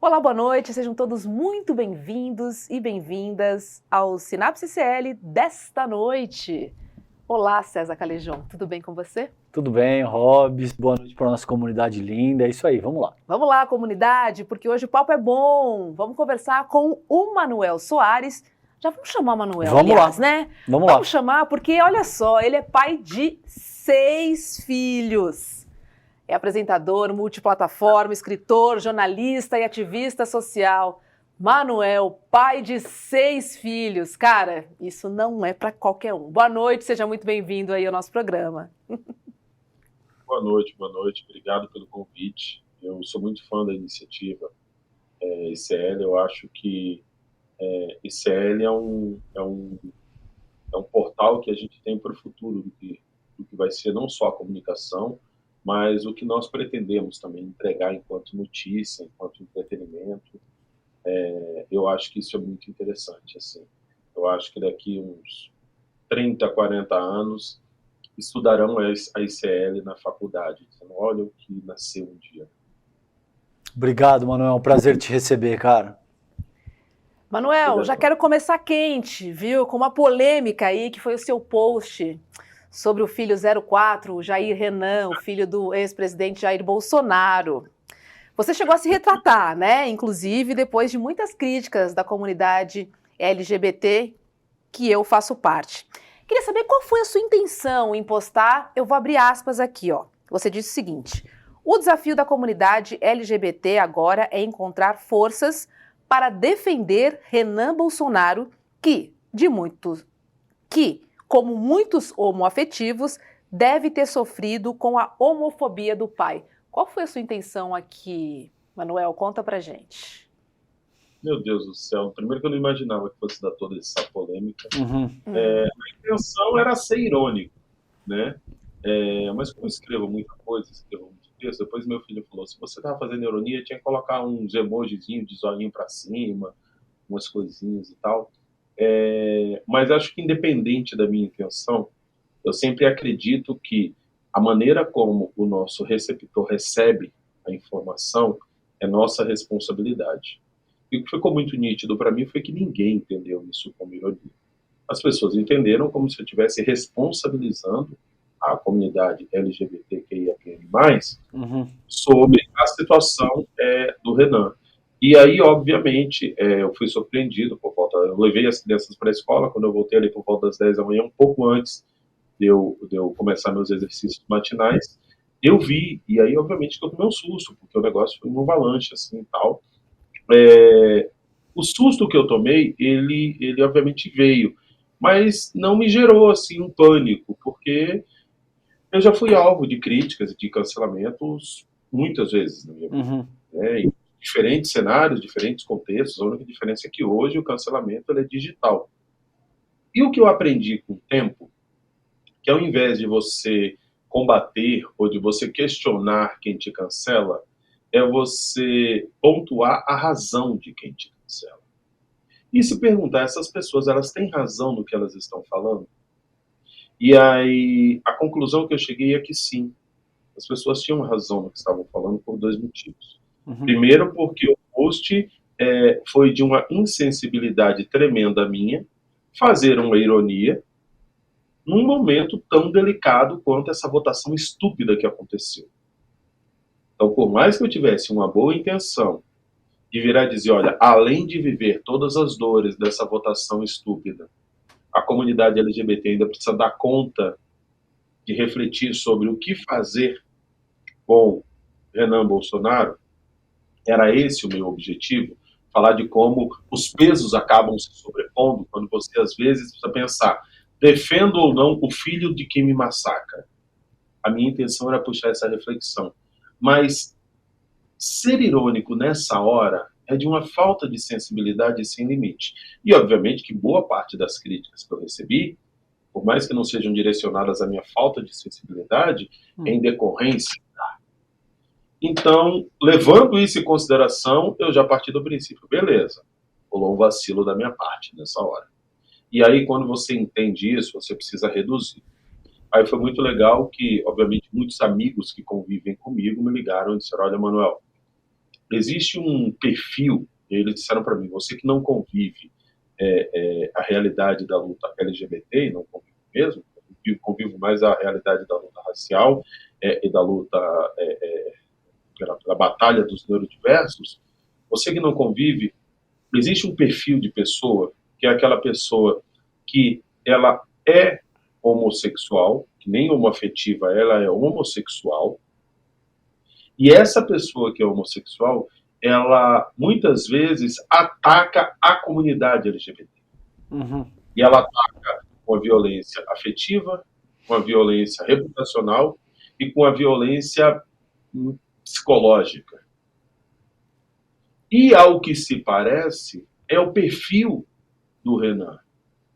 Olá, boa noite, sejam todos muito bem-vindos e bem-vindas ao Sinapse CL desta noite. Olá, César Calejão, tudo bem com você? Tudo bem, Robs, boa noite para a nossa comunidade linda, é isso aí, vamos lá. Vamos lá, comunidade, porque hoje o papo é bom. Vamos conversar com o Manuel Soares. Já vamos chamar o Manuel, Vamos aliás, lá. né? Vamos lá. Chamar porque, olha só, ele é pai de 6 filhos. É apresentador, multiplataforma, escritor, jornalista e ativista social. Manuel, pai de 6 filhos. Cara, isso não é para qualquer um. Boa noite, seja muito bem-vindo aí ao nosso programa. Boa noite. Obrigado pelo convite. Eu sou muito fã da iniciativa ICL. Eu acho que ICL é um portal que a gente tem para o futuro do que vai ser não só a comunicação, mas o que nós pretendemos também entregar enquanto notícia, enquanto entretenimento. Eu acho que isso é muito interessante. Assim. Eu acho que daqui uns 30, 40 anos estudarão a ICL na faculdade, dizendo, olha o que nasceu um dia. Obrigado, Manuel, é um prazer te receber, cara. Manuel, já quero começar quente, viu? Com uma polêmica aí, que foi o seu post sobre o filho 04, o Jair Renan, o filho do ex-presidente Jair Bolsonaro. Você chegou a se retratar, né? Inclusive, depois de muitas críticas da comunidade LGBT, que eu faço parte. Queria saber qual foi a sua intenção em postar, eu vou abrir aspas aqui, ó. Você disse o seguinte: o desafio da comunidade LGBT agora é encontrar forças para defender Renan Bolsonaro, como muitos homoafetivos, deve ter sofrido com a homofobia do pai. Qual foi a sua intenção aqui, Manuel? Conta pra gente. Meu Deus do céu, primeiro que eu não imaginava que fosse dar toda essa polêmica. A intenção era ser irônico, né? Mas como eu escrevo muita coisa, escrevo muito texto, depois meu filho falou, se você estava fazendo ironia, tinha que colocar uns emojizinhos de zoinho para cima, umas coisinhas e tal. Mas acho que independente da minha intenção, eu sempre acredito que a maneira como o nosso receptor recebe a informação é nossa responsabilidade. E o que ficou muito nítido para mim foi que ninguém entendeu isso como ironia. As pessoas entenderam como se eu estivesse responsabilizando a comunidade LGBTQIA+, sobre a situação do Renan. E aí, obviamente, eu fui surpreendido eu levei as crianças para a escola, quando eu voltei ali por volta das 10 da manhã, um pouco antes de eu começar meus exercícios matinais, eu vi, e aí, obviamente, que eu tomei um susto, porque o negócio foi uma avalanche, assim, e tal. O susto que eu tomei, ele obviamente veio, mas não me gerou, assim, um pânico, porque eu já fui alvo de críticas e de cancelamentos muitas vezes na minha vida, né? Em diferentes cenários, diferentes contextos. A única diferença é que hoje o cancelamento ele é digital. E o que eu aprendi com o tempo, que ao invés de você combater ou de você questionar quem te cancela, é você pontuar a razão de quem te cancela. E se perguntar, essas pessoas, elas têm razão no que elas estão falando? E aí, a conclusão que eu cheguei é que sim, as pessoas tinham razão no que estavam falando por 2 motivos. Primeiro, porque o post foi de uma insensibilidade tremenda minha, fazer uma ironia num momento tão delicado quanto essa votação estúpida que aconteceu. Então, por mais que eu tivesse uma boa intenção de virar e dizer, olha, além de viver todas as dores dessa votação estúpida, a comunidade LGBT ainda precisa dar conta de refletir sobre o que fazer com Renan Bolsonaro, era esse o meu objetivo, falar de como os pesos acabam se sobrepondo quando você, às vezes, precisa pensar, defendo ou não o filho de quem me massacra. A minha intenção era puxar essa reflexão. Mas ser irônico nessa hora é de uma falta de sensibilidade sem limite. E, obviamente, que boa parte das críticas que eu recebi, por mais que não sejam direcionadas à minha falta de sensibilidade, é em decorrência. Então, levando isso em consideração, eu já parti do princípio, beleza, rolou um vacilo da minha parte nessa hora. E aí, quando você entende isso, você precisa reduzir. Aí foi muito legal que, obviamente, muitos amigos que convivem comigo me ligaram e disseram, olha, Manuel, existe um perfil, eles disseram para mim, você que não convive a realidade da luta LGBT, e não convive mesmo, convivo mais a realidade da luta racial e da luta pela batalha dos neurodiversos, você que não convive, existe um perfil de pessoa, que é aquela pessoa que ela é homossexual, que nem homoafetiva, ela é homossexual, e essa pessoa que é homossexual, ela muitas vezes ataca a comunidade LGBT. E ela ataca com a violência afetiva, com a violência reputacional e com a violência psicológica. E, ao que se parece, é o perfil do Renan.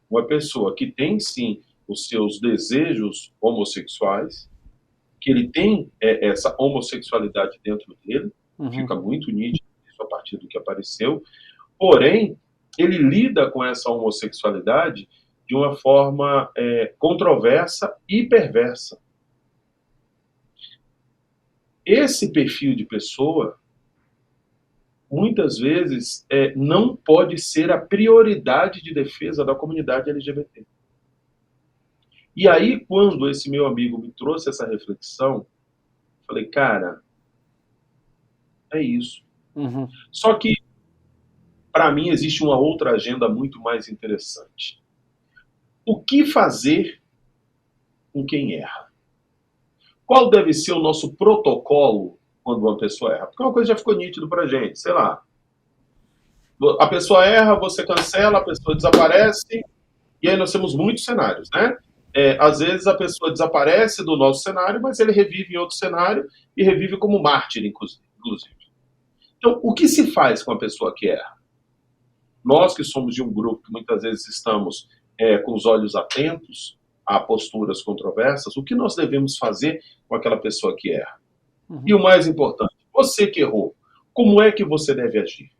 Uma pessoa que tem, sim, os seus desejos homossexuais, que ele tem essa homossexualidade dentro dele, fica muito nítido isso a partir do que apareceu, porém, ele lida com essa homossexualidade de uma forma controversa e perversa. Esse perfil de pessoa, muitas vezes, não pode ser a prioridade de defesa da comunidade LGBT. E aí, quando esse meu amigo me trouxe essa reflexão, falei, cara, é isso. Só que, para mim, existe uma outra agenda muito mais interessante. O que fazer com quem erra? Qual deve ser o nosso protocolo quando uma pessoa erra? Porque uma coisa já ficou nítido pra gente, sei lá. A pessoa erra, você cancela, a pessoa desaparece, e aí nós temos muitos cenários, né? Às vezes a pessoa desaparece do nosso cenário, mas ele revive em outro cenário e revive como mártir, inclusive. Então, o que se faz com a pessoa que erra? Nós que somos de um grupo que muitas vezes estamos com os olhos atentos a posturas controversas, o que nós devemos fazer com aquela pessoa que erra? E o mais importante, você que errou, como é que você deve agir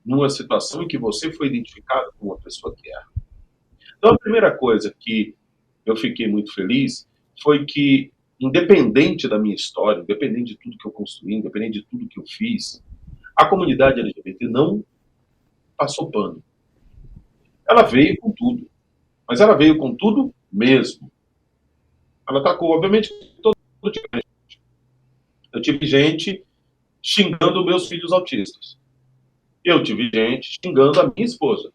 numa situação em que você foi identificado como uma pessoa que erra? Então, a primeira coisa que eu fiquei muito feliz foi que, independente da minha história, independente de tudo que eu construí, independente de tudo que eu fiz, a comunidade LGBT não passou pano. Ela veio com tudo. Mas ela veio com tudo mesmo. Ela atacou, obviamente, todo tipo de gente. Eu tive gente xingando meus filhos autistas. Eu tive gente xingando a minha esposa.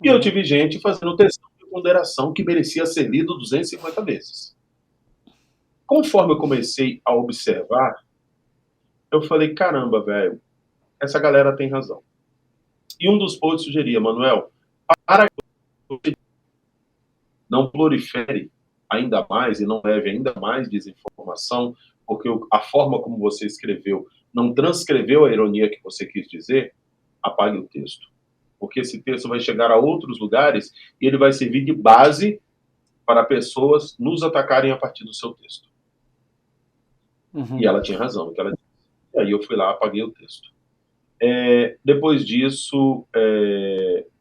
E eu tive gente fazendo textão de ponderação que merecia ser lido 250 vezes. Conforme eu comecei a observar, eu falei, caramba, velho, essa galera tem razão. E um dos posts sugeria, Manuel, para que não prolifere ainda mais e não leve ainda mais desinformação, porque a forma como você escreveu não transcreveu a ironia que você quis dizer, apague o texto. Porque esse texto vai chegar a outros lugares e ele vai servir de base para pessoas nos atacarem a partir do seu texto. E ela tinha razão. E aí eu fui lá, apaguei o texto. Depois disso,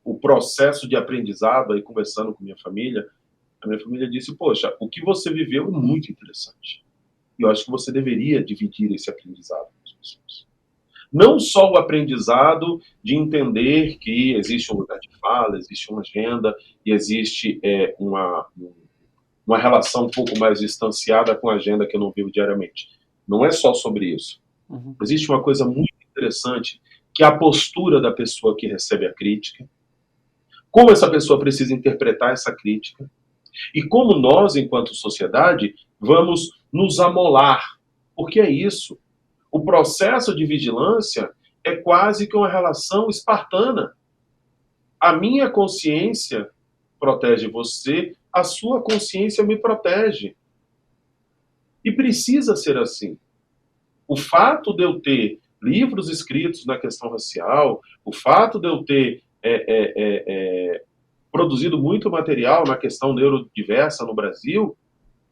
o processo de aprendizado, aí conversando com minha família, a minha família disse, poxa, o que você viveu é muito interessante. E eu acho que você deveria dividir esse aprendizado com as pessoas. Não só o aprendizado de entender que existe um lugar de fala, existe uma agenda e existe uma relação um pouco mais distanciada com a agenda que eu não vivo diariamente. Não é só sobre isso. Existe uma coisa muito interessante, que é a postura da pessoa que recebe a crítica, como essa pessoa precisa interpretar essa crítica, e como nós, enquanto sociedade, vamos nos amolar. Porque é isso. O processo de vigilância é quase que uma relação espartana. A minha consciência protege você, a sua consciência me protege. E precisa ser assim. O fato de eu ter livros escritos na questão racial, o fato de eu ter produzido muito material na questão neurodiversa no Brasil,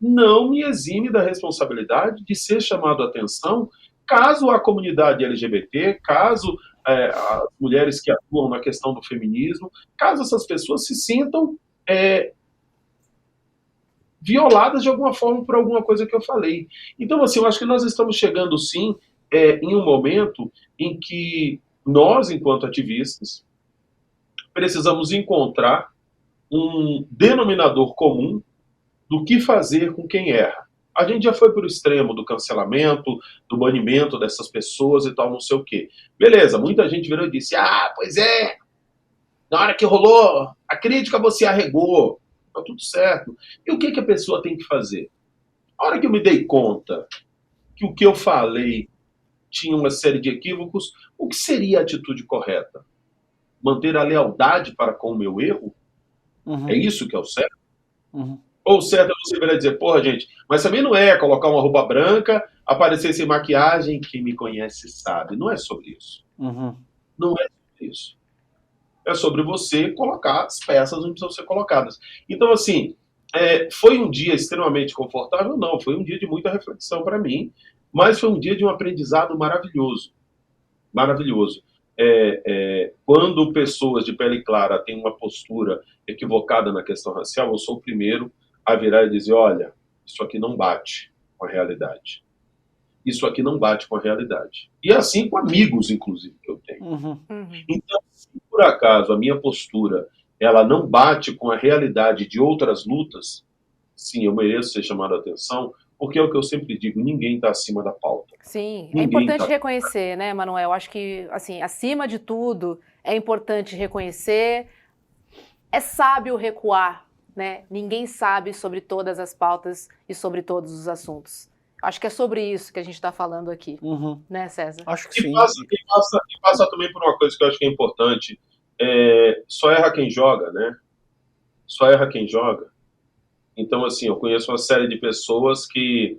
não me exime da responsabilidade de ser chamado a atenção caso a comunidade LGBT, caso as mulheres que atuam na questão do feminismo, caso essas pessoas se sintam violadas de alguma forma por alguma coisa que eu falei. Então, assim, eu acho que nós estamos chegando, sim, em um momento em que nós, enquanto ativistas, precisamos encontrar um denominador comum do que fazer com quem erra. A gente já foi para o extremo do cancelamento, do banimento dessas pessoas e tal, não sei o quê. Beleza, muita gente virou e disse, pois é, na hora que rolou a crítica você arregou, tá tudo certo. E o que a pessoa tem que fazer? A hora que eu me dei conta que o que eu falei tinha uma série de equívocos, o que seria a atitude correta? Manter a lealdade para com o meu erro? Uhum. É isso que é o certo? Uhum. Ou o certo é você virar e dizer, porra, gente, mas também não é colocar uma roupa branca, aparecer sem maquiagem, quem me conhece sabe. Não é sobre isso. Uhum. Não é sobre isso. É sobre você colocar as peças onde precisam ser colocadas. Então, assim, foi um dia extremamente confortável? Não, foi um dia de muita reflexão para mim, mas foi um dia de um aprendizado maravilhoso. Maravilhoso. Quando pessoas de pele clara têm uma postura equivocada na questão racial, eu sou o primeiro a virar e dizer, olha, isso aqui não bate com a realidade. Isso aqui não bate com a realidade. E assim com amigos, inclusive, que eu tenho. Uhum. Então, se por acaso a minha postura ela não bate com a realidade de outras lutas, sim, eu mereço ser chamado a atenção, porque é o que eu sempre digo, ninguém está acima da pauta. Sim, Ninguém é importante tá... reconhecer, né, Manuel? Eu acho que, assim, acima de tudo, é importante reconhecer, é sábio recuar, né? Ninguém sabe sobre todas as pautas e sobre todos os assuntos. Acho que é sobre isso que a gente está falando aqui, né, César? Acho que sim. E passa também por uma coisa que eu acho que é importante, só erra quem joga, né? Só erra quem joga. Então, assim, eu conheço uma série de pessoas que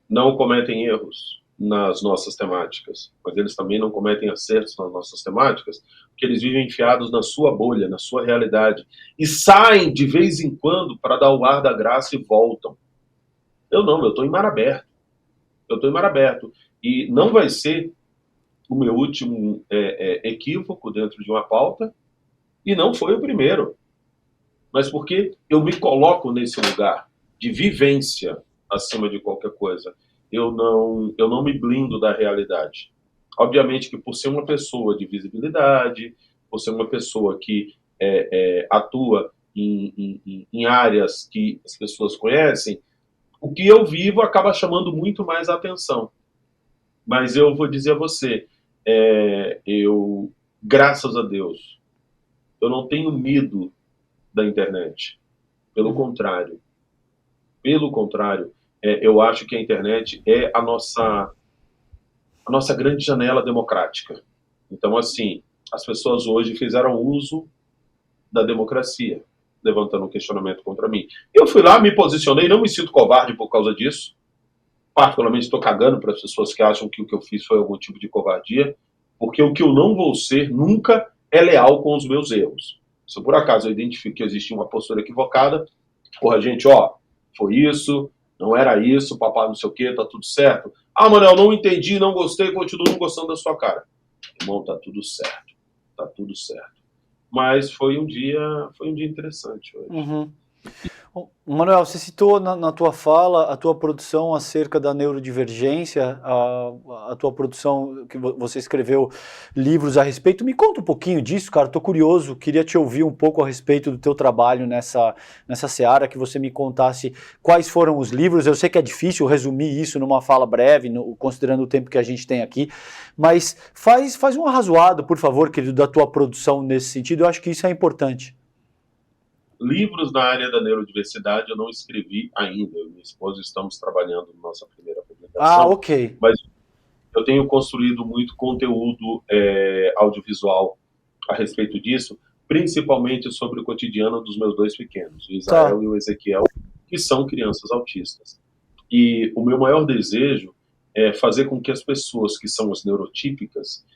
não cometem erros nas nossas temáticas, mas eles também não cometem acertos nas nossas temáticas, porque eles vivem enfiados na sua bolha, na sua realidade, e saem de vez em quando para dar o ar da graça e voltam. Eu não, eu estou em mar aberto. Eu estou em mar aberto. E não vai ser o meu último equívoco dentro de uma pauta, e não foi o primeiro. Mas porque eu me coloco nesse lugar de vivência acima de qualquer coisa. Eu não me blindo da realidade. Obviamente que por ser uma pessoa de visibilidade, por ser uma pessoa que atua em áreas que as pessoas conhecem, o que eu vivo acaba chamando muito mais a atenção. Mas eu vou dizer a você, graças a Deus, eu não tenho medo da internet. Pelo contrário. Pelo contrário, eu acho que a internet é a nossa grande janela democrática. Então, assim, as pessoas hoje fizeram uso da democracia, levantando um questionamento contra mim. Eu fui lá, me posicionei, não me sinto covarde por causa disso. Particularmente estou cagando para as pessoas que acham que o que eu fiz foi algum tipo de covardia, porque o que eu não vou ser nunca é leal com os meus erros. Se por acaso eu identifico que existe uma postura equivocada, porra, gente, foi isso, não era isso, papai não sei o que, tá tudo certo. Manuel, não entendi, não gostei, continuo não gostando da sua cara. Irmão, tá tudo certo. Tá tudo certo. Mas foi um dia interessante hoje. Manuel, você citou na tua fala a tua produção acerca da neurodivergência, a tua produção que você escreveu livros a respeito. Me conta um pouquinho disso, cara, tô curioso, queria te ouvir um pouco a respeito do teu trabalho nessa seara, que você me contasse quais foram os livros. Eu sei que é difícil resumir isso numa fala breve, considerando o tempo que a gente tem aqui, mas faz um arrazoado, por favor, querido, da tua produção nesse sentido. Eu acho que isso é importante. Livros na área da neurodiversidade eu não escrevi ainda. Eu e minha esposa estamos trabalhando na nossa primeira publicação. Ok. Mas eu tenho construído muito conteúdo audiovisual a respeito disso, principalmente sobre o cotidiano dos meus dois pequenos, o Israel e o Ezequiel, que são crianças autistas. E o meu maior desejo é fazer com que as pessoas que são as neurotípicas,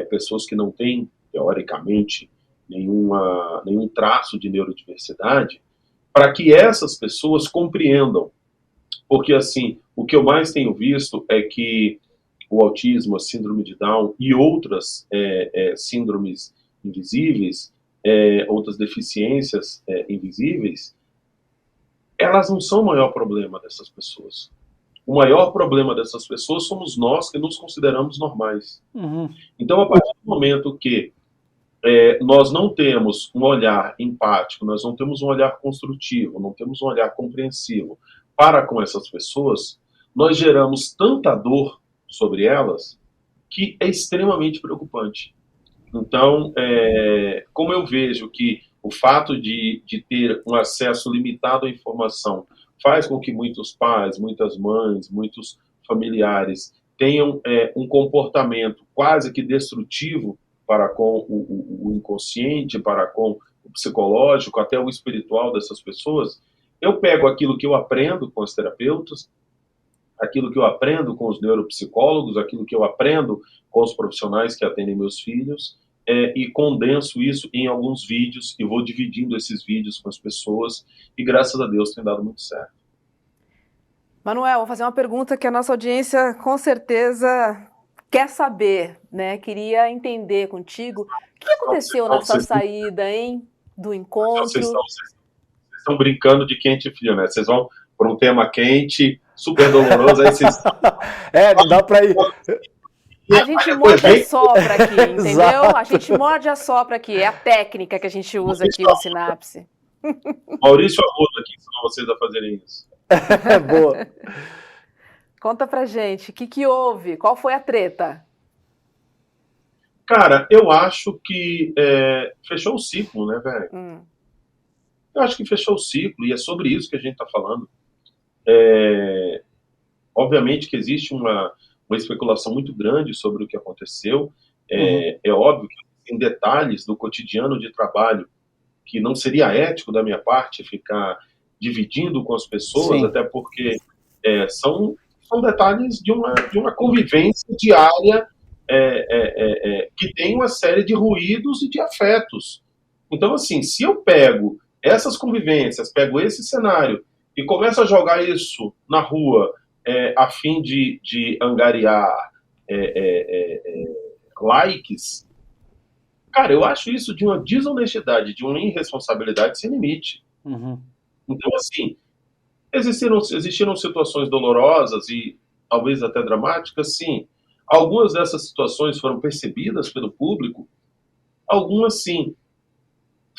pessoas que não têm, teoricamente, nenhum traço de neurodiversidade, para que essas pessoas compreendam. Porque, assim, o que eu mais tenho visto é que o autismo, a síndrome de Down e outras síndromes invisíveis, outras deficiências invisíveis, elas não são o maior problema dessas pessoas. o maior problema dessas pessoas somos nós que nos consideramos normais. Então, a partir do momento que nós não temos um olhar empático, nós não temos um olhar construtivo, não temos um olhar compreensivo para com essas pessoas, nós geramos tanta dor sobre elas que é extremamente preocupante. Então, como eu vejo que o fato de ter um acesso limitado à informação faz com que muitos pais, muitas mães, muitos familiares tenham um comportamento quase que destrutivo para com o inconsciente, para com o psicológico, até o espiritual dessas pessoas, eu pego aquilo que eu aprendo com os terapeutas, aquilo que eu aprendo com os neuropsicólogos, aquilo que eu aprendo com os profissionais que atendem meus filhos, e condenso isso em alguns vídeos e vou dividindo esses vídeos com as pessoas e graças a Deus tem dado muito certo. Manuel, vou fazer uma pergunta que a nossa audiência com certeza quer saber, né? Queria entender contigo. O que aconteceu nessa saída, hein? Do encontro? Vocês estão brincando de quente e frio, né? Vocês vão por um tema quente, super doloroso, aí vocês... não dá pra ir... A gente morde e assopra aqui, entendeu? A gente morde e assopra aqui. É a técnica que a gente usa aqui no Sinapse. Maurício Arruda aqui ensinou vocês a fazerem isso. Boa. Conta pra gente, o que houve? Qual foi a treta? Cara, eu acho que fechou o ciclo, né, velho? Eu acho que fechou o ciclo e é sobre isso que a gente tá falando. Obviamente que existe uma especulação muito grande sobre o que aconteceu. É óbvio que tem detalhes do cotidiano de trabalho que não seria ético da minha parte ficar dividindo com as pessoas, até porque são detalhes de uma convivência diária que tem uma série de ruídos e de afetos. Então, assim, se eu pego essas convivências, pego esse cenário e começo a jogar isso na rua a fim de angariar likes, cara, eu acho isso de uma desonestidade, de uma irresponsabilidade sem limite. Então, assim, existiram situações dolorosas e talvez até dramáticas, sim. Algumas dessas situações foram percebidas pelo público, algumas sim.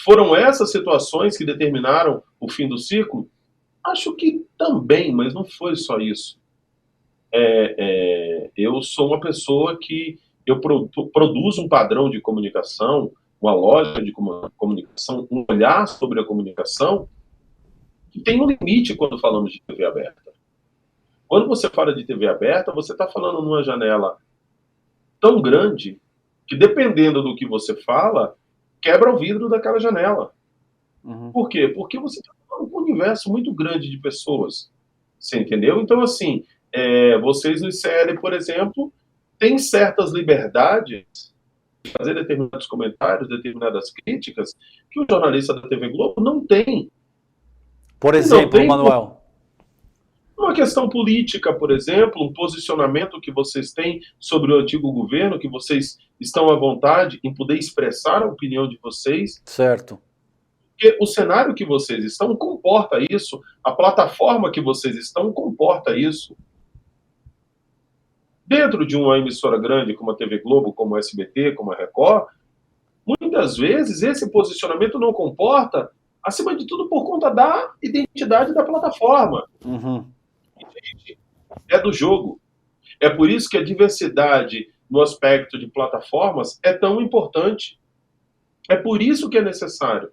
Foram essas situações que determinaram o fim do ciclo? Acho que também, mas não foi só isso. Eu sou uma pessoa que eu produzo um padrão de comunicação, uma lógica de comunicação, um olhar sobre a comunicação que tem um limite quando falamos de TV aberta. Quando você fala de TV aberta, você está falando numa janela tão grande que, dependendo do que você fala, quebra o vidro daquela janela. Por quê? Porque você está falando com um universo muito grande de pessoas. Você entendeu? Então, assim, vocês no ICL, por exemplo, têm certas liberdades de fazer determinados comentários, determinadas críticas, que o jornalista da TV Globo não tem. Por exemplo, Manuel? Uma questão política, por exemplo, um posicionamento que vocês têm sobre o antigo governo, que vocês estão à vontade em poder expressar a opinião de vocês. Certo. Porque o cenário que vocês estão comporta isso, a plataforma que vocês estão comporta isso. Dentro de uma emissora grande como a TV Globo, como a SBT, como a Record, muitas vezes esse posicionamento não comporta, acima de tudo, por conta da identidade da plataforma. É do jogo. É por isso que a diversidade no aspecto de plataformas é tão importante. É por isso que é necessário.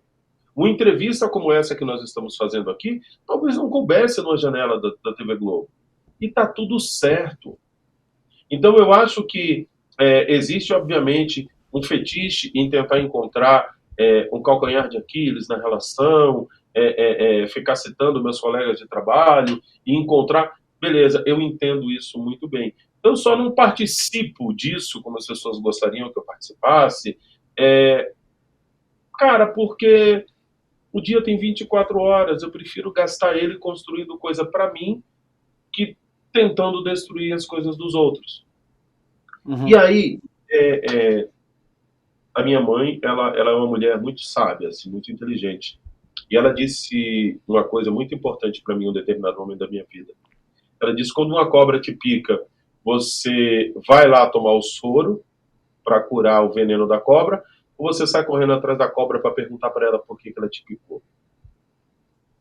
Uma entrevista como essa que nós estamos fazendo aqui, talvez não coubesse numa janela da TV Globo. E está tudo certo. Então eu acho que existe, obviamente, um fetiche em tentar encontrar um calcanhar de Aquiles na relação, ficar citando meus colegas de trabalho e encontrar... Beleza, eu entendo isso muito bem. Eu só não participo disso como as pessoas gostariam que eu participasse, cara, porque o dia tem 24 horas, eu prefiro gastar ele construindo coisa para mim que tentando destruir as coisas dos outros. E aí, a minha mãe, ela é uma mulher muito sábia, assim, muito inteligente. E ela disse uma coisa muito importante para mim em um determinado momento da minha vida. Ela diz que quando uma cobra te pica, você vai lá tomar o soro para curar o veneno da cobra, ou você sai correndo atrás da cobra para perguntar para ela por que ela te picou.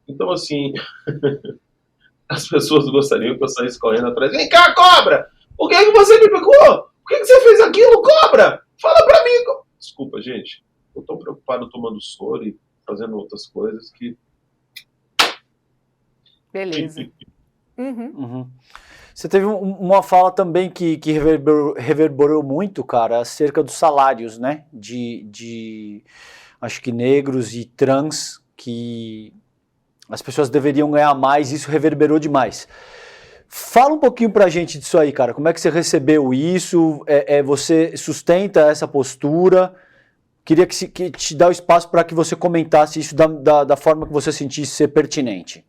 Então, assim, as pessoas gostariam que eu saísse correndo atrás. Vem cá, cobra! Por que você me picou? Por que você fez aquilo, cobra? Fala para mim! Desculpa, gente. Eu tô preocupado tomando soro e fazendo outras coisas que... Beleza. Você teve uma fala também que reverberou muito, cara, acerca dos salários, né? Acho que negros e trans, que as pessoas deveriam ganhar mais, isso reverberou demais. Fala um pouquinho pra gente disso aí, cara. Como é que você recebeu isso? Você sustenta essa postura? Queria que te dar o espaço para que você comentasse isso da forma que você sentisse ser pertinente.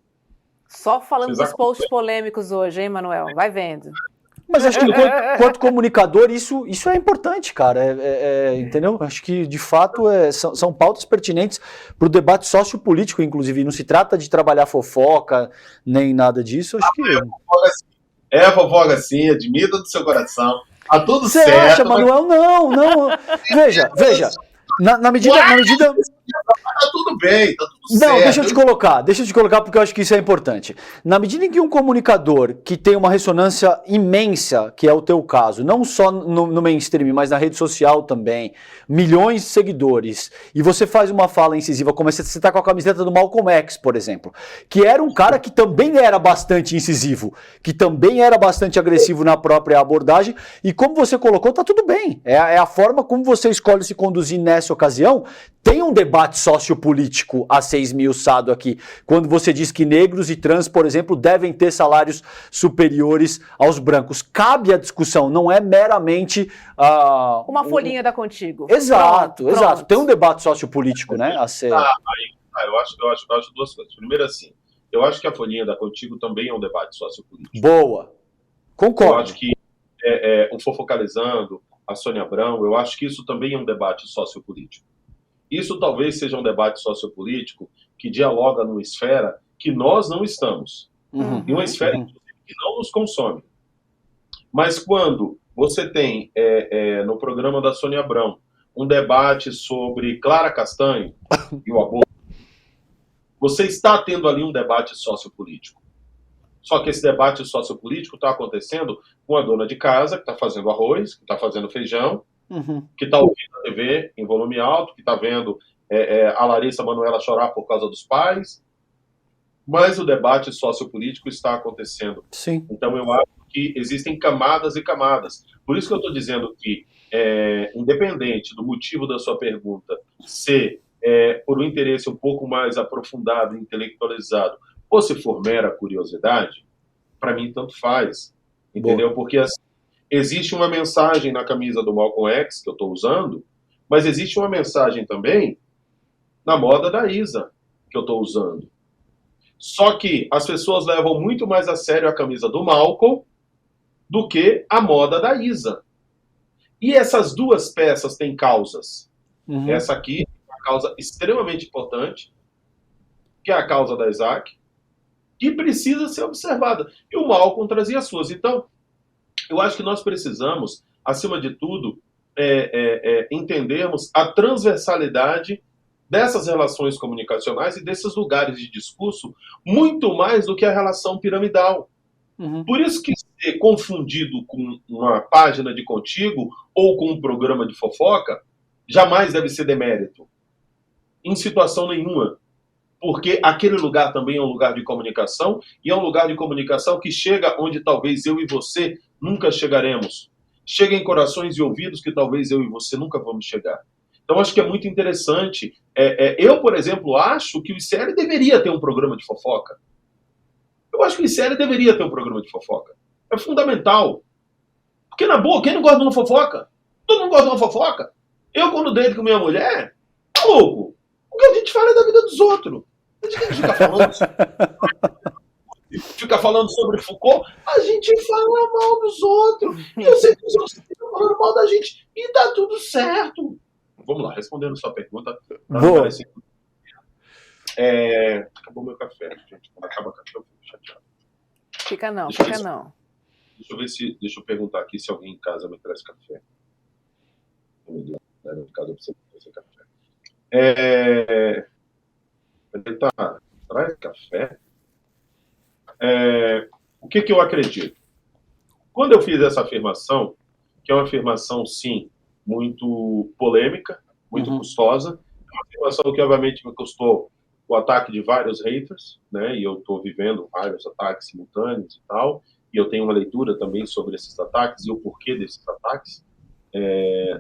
Só falando dos posts polêmicos hoje, hein, Manuel? Vai vendo. Mas acho que enquanto comunicador, isso é importante, cara. Entendeu? Acho que, de fato, são pautas pertinentes para o debate sociopolítico, inclusive. Não se trata de trabalhar fofoca, nem nada disso. Acho que... É fofoca sim, admita do seu coração. Tá tudo certo. Você acha, Manuel? Não. Veja. Na medida... Tá tudo bem, tá tudo certo. Não, deixa eu te colocar porque eu acho que isso é importante. Na medida em que um comunicador que tem uma ressonância imensa, que é o teu caso, não só no mainstream, mas na rede social também, milhões de seguidores, e você faz uma fala incisiva, como você tá com a camiseta do Malcolm X, por exemplo, que era um cara que também era bastante incisivo, que também era bastante agressivo na própria abordagem, e como você colocou, tá tudo bem. É a forma como você escolhe se conduzir nessa ocasião. Tem um debate sociopolítico a ser esmiuçado aqui, quando você diz que negros e trans, por exemplo, devem ter salários superiores aos brancos. Cabe a discussão, não é meramente... uma folhinha da Contigo. Exato. Tem um debate sociopolítico, né, a ser... Eu acho duas coisas. Primeiro, assim, eu acho que a folhinha da Contigo também é um debate sociopolítico. Boa. Concordo. Eu acho que o Fofocalizando, a Sônia Abrão, eu acho que isso também é um debate sociopolítico. Isso talvez seja um debate sociopolítico que dialoga numa esfera que nós não estamos. E uma esfera, inclusive, que não nos consome. Mas quando você tem, no programa da Sônia Abrão, um debate sobre Clara Castanho e o aborto, você está tendo ali um debate sociopolítico. Só que esse debate sociopolítico está acontecendo com a dona de casa, que está fazendo arroz, que está fazendo feijão, que está ouvindo a TV em volume alto, que está vendo a Larissa Manoela chorar por causa dos pais, mas o debate sociopolítico está acontecendo. Sim. Então eu acho que existem camadas e camadas. Por isso que eu estou dizendo que, independente do motivo da sua pergunta ser por um interesse um pouco mais aprofundado, intelectualizado, ou se for mera curiosidade, para mim tanto faz, entendeu? Boa. Porque assim, existe uma mensagem na camisa do Malcolm X que eu estou usando, mas existe uma mensagem também na moda da Isa que eu estou usando. Só que as pessoas levam muito mais a sério a camisa do Malcolm do que a moda da Isa. E essas duas peças têm causas. Essa aqui é uma causa extremamente importante, que é a causa da Isaac, que precisa ser observada. E o Malcolm trazia as suas. Então, eu acho que nós precisamos, acima de tudo, entendermos a transversalidade dessas relações comunicacionais e desses lugares de discurso, muito mais do que a relação piramidal. Por isso que ser confundido com uma página de Contigo ou com um programa de fofoca jamais deve ser demérito. Em situação nenhuma. Porque aquele lugar também é um lugar de comunicação, e é um lugar de comunicação que chega onde talvez eu e você nunca chegaremos. Chega em corações e ouvidos que talvez eu e você nunca vamos chegar. Então, acho que é muito interessante. Eu, por exemplo, acho que o ICL deveria ter um programa de fofoca. Eu acho que o ICL deveria ter um programa de fofoca. É fundamental. Porque, na boa, quem não gosta de uma fofoca? Todo mundo gosta de uma fofoca. Eu, quando deito com minha mulher, tá louco. O que a gente fala é da vida dos outros. A gente fica falando sobre Foucault, a gente fala mal dos outros. E eu sei que os outros ficam falando mal da gente. E tá tudo certo. Vamos lá, respondendo sua pergunta. Boa. Acabou meu café, gente. Quando acaba o café, eu fico chateado. Fica não, Deixa eu fica ver não. Deixa eu perguntar aqui se alguém em casa me traz café. Meu Deus, em casa eu preciso trazer café. Tá, traz café. O que eu acredito? Quando eu fiz essa afirmação, que é uma afirmação, sim, muito polêmica, muito custosa, é uma afirmação que, obviamente, me custou o ataque de vários haters, né? E eu estou vivendo vários ataques simultâneos e tal, e eu tenho uma leitura também sobre esses ataques e o porquê desses ataques.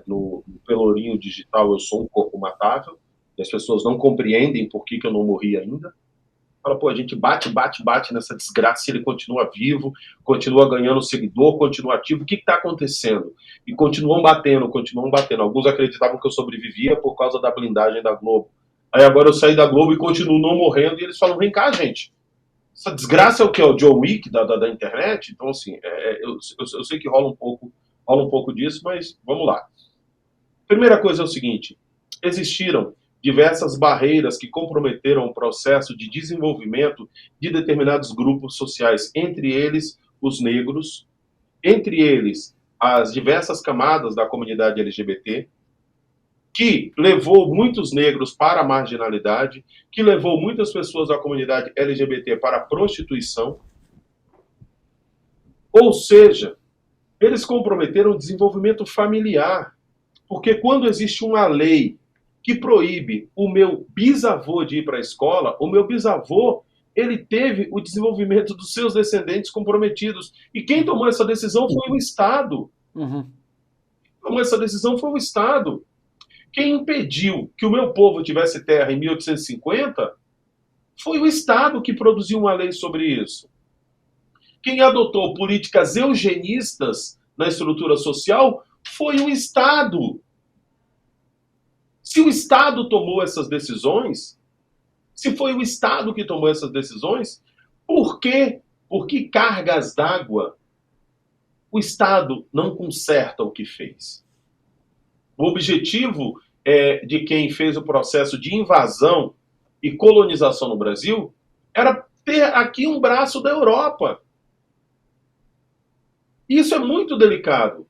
No pelourinho digital, eu sou um corpo matável, e as pessoas não compreendem por que eu não morri ainda. Fala, pô, a gente bate nessa desgraça, ele continua vivo, continua ganhando seguidor, continua ativo, o que está acontecendo? E continuam batendo. Alguns acreditavam que eu sobrevivia por causa da blindagem da Globo. Aí agora eu saí da Globo e continuo não morrendo, e eles falam, vem cá, gente, essa desgraça é o que? É o John Wick da internet? Então, assim, eu sei que rola um pouco disso, mas vamos lá. Primeira coisa é o seguinte, existiram diversas barreiras que comprometeram o processo de desenvolvimento de determinados grupos sociais, entre eles os negros, entre eles as diversas camadas da comunidade LGBT, que levou muitos negros para a marginalidade, que levou muitas pessoas da comunidade LGBT para a prostituição. Ou seja, eles comprometeram o desenvolvimento familiar, porque quando existe uma lei que proíbe o meu bisavô de ir para a escola, o meu bisavô, ele teve o desenvolvimento dos seus descendentes comprometidos. E quem tomou essa decisão foi o Estado. Tomou essa decisão foi o Estado. Quem impediu que o meu povo tivesse terra em 1850 foi o Estado que produziu uma lei sobre isso. Quem adotou políticas eugenistas na estrutura social foi o Estado. Se o Estado tomou essas decisões, se foi o Estado que tomou essas decisões, por quê? Por que cargas d'água o Estado não conserta o que fez? O objetivo de quem fez o processo de invasão e colonização no Brasil era ter aqui um braço da Europa. Isso é muito delicado.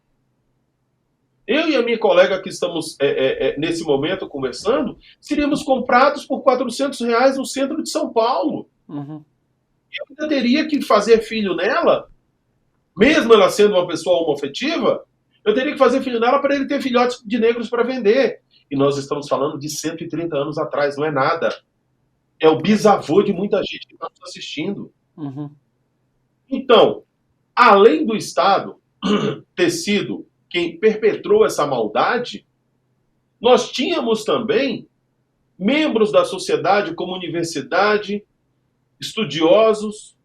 Eu e a minha colega que estamos, nesse momento, conversando, seríamos comprados por R$400 no centro de São Paulo. Eu ainda teria que fazer filho nela, mesmo ela sendo uma pessoa homoafetiva, eu teria que fazer filho nela para ele ter filhotes de negros para vender. E nós estamos falando de 130 anos atrás, não é nada. É o bisavô de muita gente que está nos assistindo. Então, além do Estado ter sido quem perpetrou essa maldade, nós tínhamos também membros da sociedade, como universidade, estudiosos,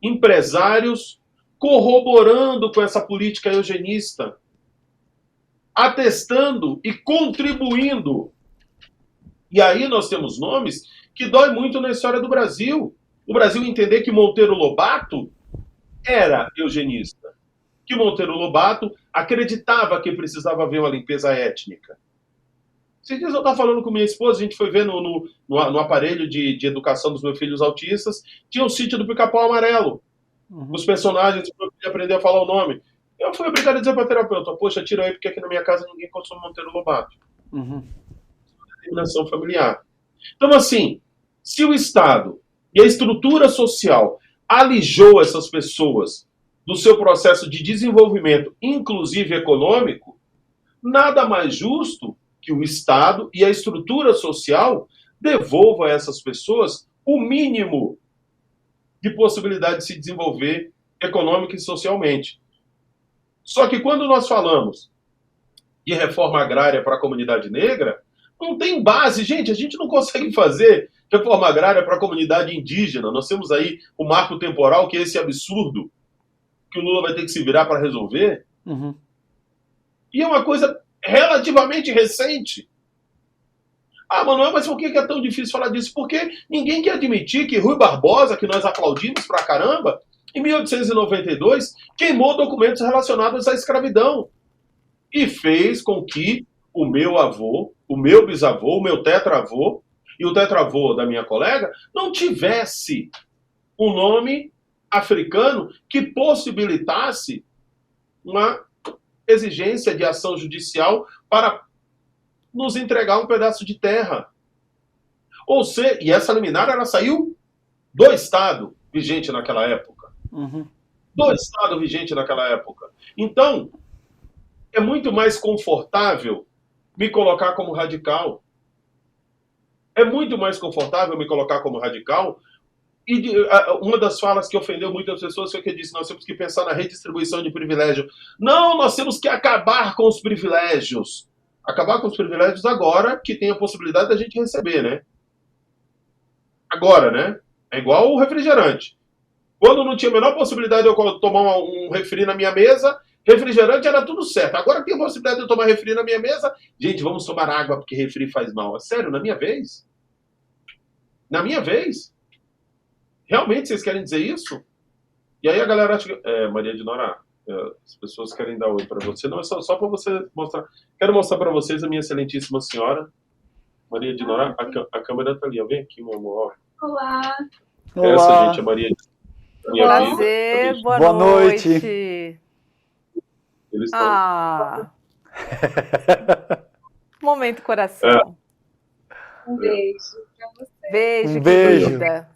empresários, corroborando com essa política eugenista, atestando e contribuindo. E aí nós temos nomes que dói muito na história do Brasil. O Brasil entender que Monteiro Lobato era eugenista, que Monteiro Lobato acreditava que precisava haver uma limpeza étnica. Esses dias eu estava falando com minha esposa, a gente foi ver no aparelho de educação dos meus filhos autistas, tinha o sítio do Pica-Pau Amarelo. Os personagens, eu queria aprender a falar o nome. Eu fui obrigado a dizer para a terapeuta, poxa, tira aí, porque aqui na minha casa ninguém consome Monteiro Lobato. Determinação familiar. Então, assim, se o Estado e a estrutura social alijou essas pessoas do seu processo de desenvolvimento, inclusive econômico, nada mais justo que o Estado e a estrutura social devolva a essas pessoas o mínimo de possibilidade de se desenvolver econômica e socialmente. Só que quando nós falamos de reforma agrária para a comunidade negra, não tem base. Gente, a gente não consegue fazer reforma agrária para a comunidade indígena. Nós temos aí o marco temporal, que é esse absurdo que o Lula vai ter que se virar para resolver. E é uma coisa relativamente recente. Ah, Manuel, mas por que é tão difícil falar disso? Porque ninguém quer admitir que Rui Barbosa, que nós aplaudimos pra caramba, em 1892, queimou documentos relacionados à escravidão. E fez com que o meu avô, o meu bisavô, o meu tetravô e o tetravô da minha colega não tivesse um nome africano que possibilitasse uma exigência de ação judicial para nos entregar um pedaço de terra. Ou seja, e essa liminar ela saiu do Estado vigente naquela época. Do Estado vigente naquela época. Então, é muito mais confortável me colocar como radical. É muito mais confortável me colocar como radical. E uma das falas que ofendeu muitas pessoas foi que eu disse: nós temos que pensar na redistribuição de privilégio. Não, nós temos que acabar com os privilégios. Acabar com os privilégios agora que tem a possibilidade da gente receber, né? Agora, né? É igual o refrigerante. Quando não tinha a menor possibilidade de eu tomar um refri na minha mesa, refrigerante era tudo certo. Agora tem a possibilidade de eu tomar refri na minha mesa. Gente, vamos tomar água porque refri faz mal. Sério, na minha vez? Na minha vez? Realmente vocês querem dizer isso? E aí a galera acha que... Maria de Nora, as pessoas querem dar oi para você. Não, é só para você mostrar. Quero mostrar para vocês a minha excelentíssima senhora. Maria de Nora, a câmera tá ali. Ó. Vem aqui, meu amor. Olá. Essa, gente, é Maria de minha prazer, vida. boa noite. Eles estão... Momento coração. Um beijo pra você. Beijo, beijo. querida.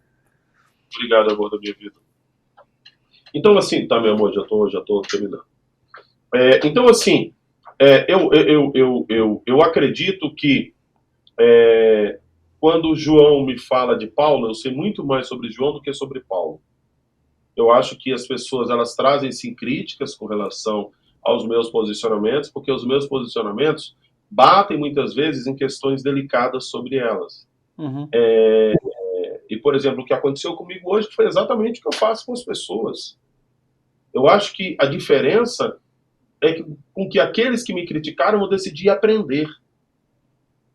Obrigado, amor da minha vida. Então, assim, tá, meu amor, já tô terminando. Então, assim, eu acredito que quando o João me fala de Paulo, eu sei muito mais sobre João do que sobre Paulo. Eu acho que as pessoas, elas trazem, sim, críticas com relação aos meus posicionamentos, porque os meus posicionamentos batem, muitas vezes, em questões delicadas sobre elas. E, por exemplo, o que aconteceu comigo hoje foi exatamente o que eu faço com as pessoas. Eu acho que a diferença é que, com que aqueles que me criticaram, eu decidi aprender.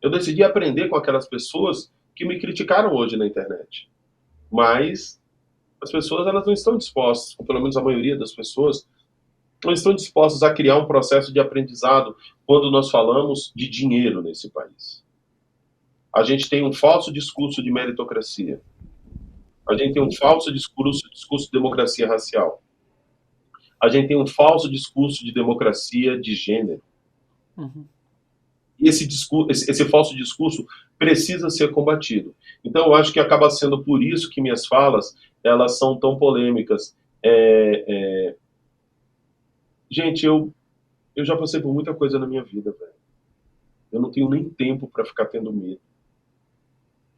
Eu decidi aprender com aquelas pessoas que me criticaram hoje na internet. Mas as pessoas, elas não estão dispostas, ou pelo menos a maioria das pessoas, não estão dispostas a criar um processo de aprendizado quando nós falamos de dinheiro nesse país. A gente tem um falso discurso de meritocracia. A gente tem um falso discurso de democracia racial. A gente tem um falso discurso de democracia de gênero. E esse falso discurso precisa ser combatido. Então, eu acho que acaba sendo por isso que minhas falas, elas são tão polêmicas. Gente, eu já passei por muita coisa na minha vida, velho. Eu não tenho nem tempo para ficar tendo medo.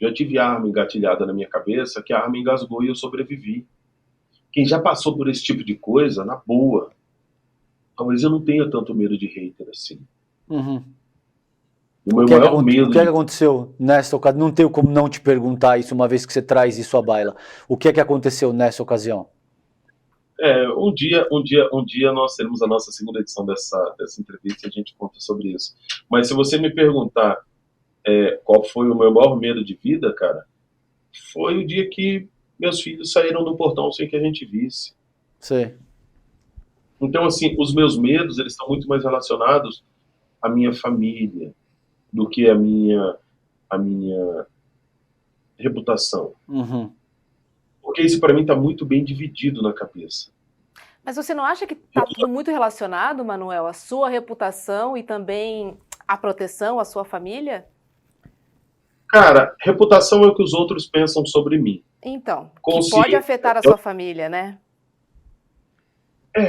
Já tive arma engatilhada na minha cabeça, que a arma engasgou e eu sobrevivi. Quem já passou por esse tipo de coisa, na boa, talvez eu não tenha tanto medo de hater assim. O meu maior medo... O que aconteceu nessa ocasião? Não tenho como não te perguntar isso, uma vez que você traz isso à baila. O que aconteceu nessa ocasião? Um dia nós teremos a nossa segunda edição dessa entrevista e a gente conta sobre isso. Mas se você me perguntar qual foi o meu maior medo de vida, cara, foi o dia que meus filhos saíram do portão sem que a gente visse. Sim. Então, assim, os meus medos, eles estão muito mais relacionados à minha família do que à minha reputação. Porque isso, para mim, está muito bem dividido na cabeça. Mas você não acha que está tudo muito relacionado, Manuel? A sua reputação e também a proteção à sua família? Cara, reputação é o que os outros pensam sobre mim. Então, que pode afetar a sua família, né?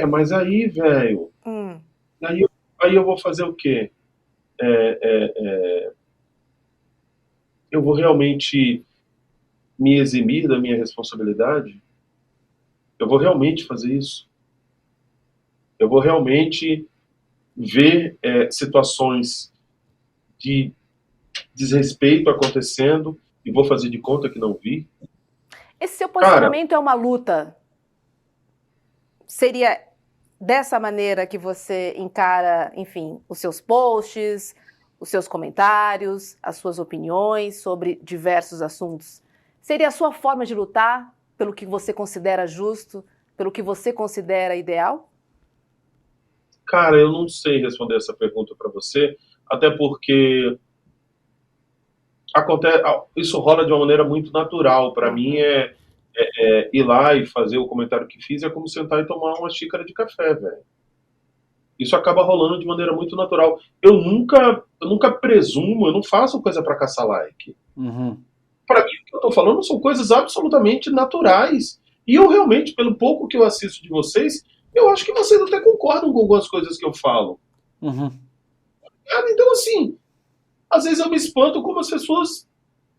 Mas aí, velho, aí eu vou fazer o quê? Eu vou realmente me eximir da minha responsabilidade? Eu vou realmente fazer isso? Eu vou realmente ver situações de desrespeito acontecendo e vou fazer de conta que não vi? Esse seu posicionamento é uma luta? Seria dessa maneira que você encara, enfim, os seus posts, os seus comentários, as suas opiniões sobre diversos assuntos? Seria a sua forma de lutar pelo que você considera justo, pelo que você considera ideal? Cara, eu não sei responder essa pergunta para você, até porque isso rola de uma maneira muito natural. Para mim ir lá e fazer o comentário que fiz é como sentar e tomar uma xícara de café, velho. Isso acaba rolando de maneira muito natural. Eu nunca presumo, eu não faço coisa para caçar like. Para mim, o que eu tô falando são coisas absolutamente naturais. E eu realmente, pelo pouco que eu assisto de vocês, eu acho que vocês até concordam com algumas coisas que eu falo. Então, assim, às vezes eu me espanto como as pessoas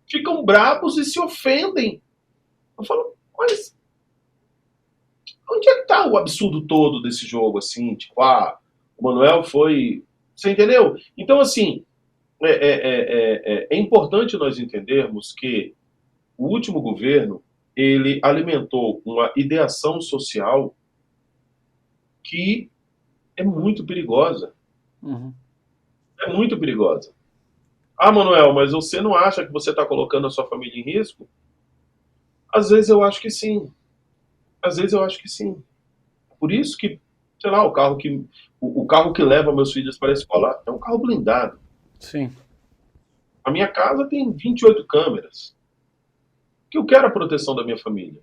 ficam bravos e se ofendem. Eu falo, mas onde é que tá o absurdo todo desse jogo, assim? Tipo, o Manuel foi... Você entendeu? Então, assim, é importante nós entendermos que o último governo, ele alimentou uma ideação social que é muito perigosa. É muito perigosa. Manuel, mas você não acha que você está colocando a sua família em risco? Às vezes eu acho que sim. Às vezes eu acho que sim. Por isso que, sei lá, o carro que leva meus filhos para a escola é um carro blindado. Sim. A minha casa tem 28 câmeras. Que eu quero a proteção da minha família.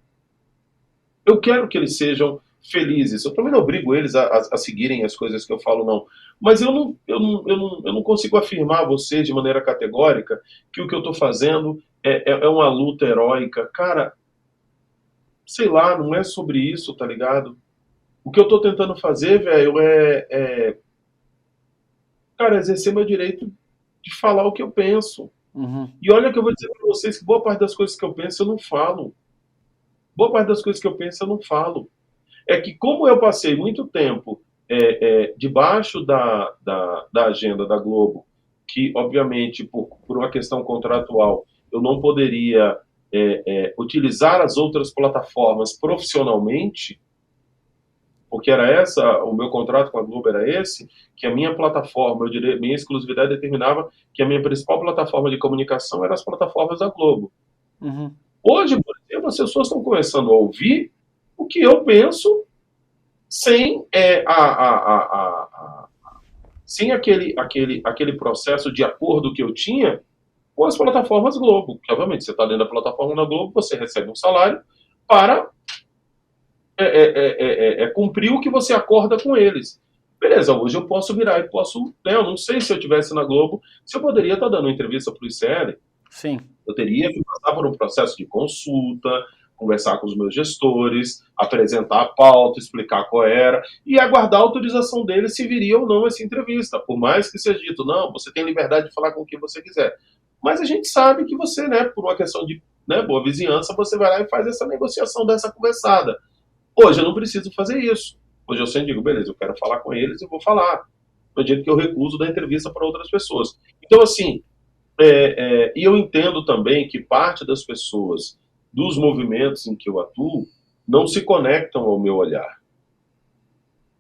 Eu quero que eles sejam felizes. Eu também não obrigo eles a seguirem as coisas que eu falo, não. Mas eu não consigo afirmar a vocês de maneira categórica que o que eu estou fazendo é uma luta heróica. Cara, sei lá, não é sobre isso, tá ligado? O que eu estou tentando fazer, velho, cara, exercer meu direito de falar o que eu penso. E olha que eu vou dizer para vocês que boa parte das coisas que eu penso eu não falo. Boa parte das coisas que eu penso eu não falo. É que como eu passei muito tempo debaixo da agenda da Globo, que obviamente por uma questão contratual eu não poderia utilizar as outras plataformas profissionalmente, porque o meu contrato com a Globo era esse, que a minha plataforma, minha exclusividade determinava que a minha principal plataforma de comunicação era as plataformas da Globo. Hoje, por exemplo, as pessoas estão começando a ouvir o que eu penso sem sem aquele processo de acordo que eu tinha com as plataformas Globo. Que, obviamente, você está dentro da plataforma da Globo, você recebe um salário para cumprir o que você acorda com eles. Beleza, hoje eu posso virar e posso... eu não sei se eu estivesse na Globo, se eu poderia estar dando uma entrevista para o ICL. Sim. Eu teria que passar por um processo de consulta, conversar com os meus gestores, apresentar a pauta, explicar qual era, e aguardar a autorização deles se viria ou não essa entrevista. Por mais que seja dito, não, você tem liberdade de falar com quem você quiser. Mas a gente sabe que você, por uma questão de boa vizinhança, você vai lá e faz essa negociação dessa conversada. Hoje eu não preciso fazer isso. Hoje eu sempre digo, beleza, eu quero falar com eles e vou falar. No dia que eu recuso dar entrevista para outras pessoas. Então, assim, e eu entendo também que parte das pessoas dos movimentos em que eu atuo não se conectam ao meu olhar.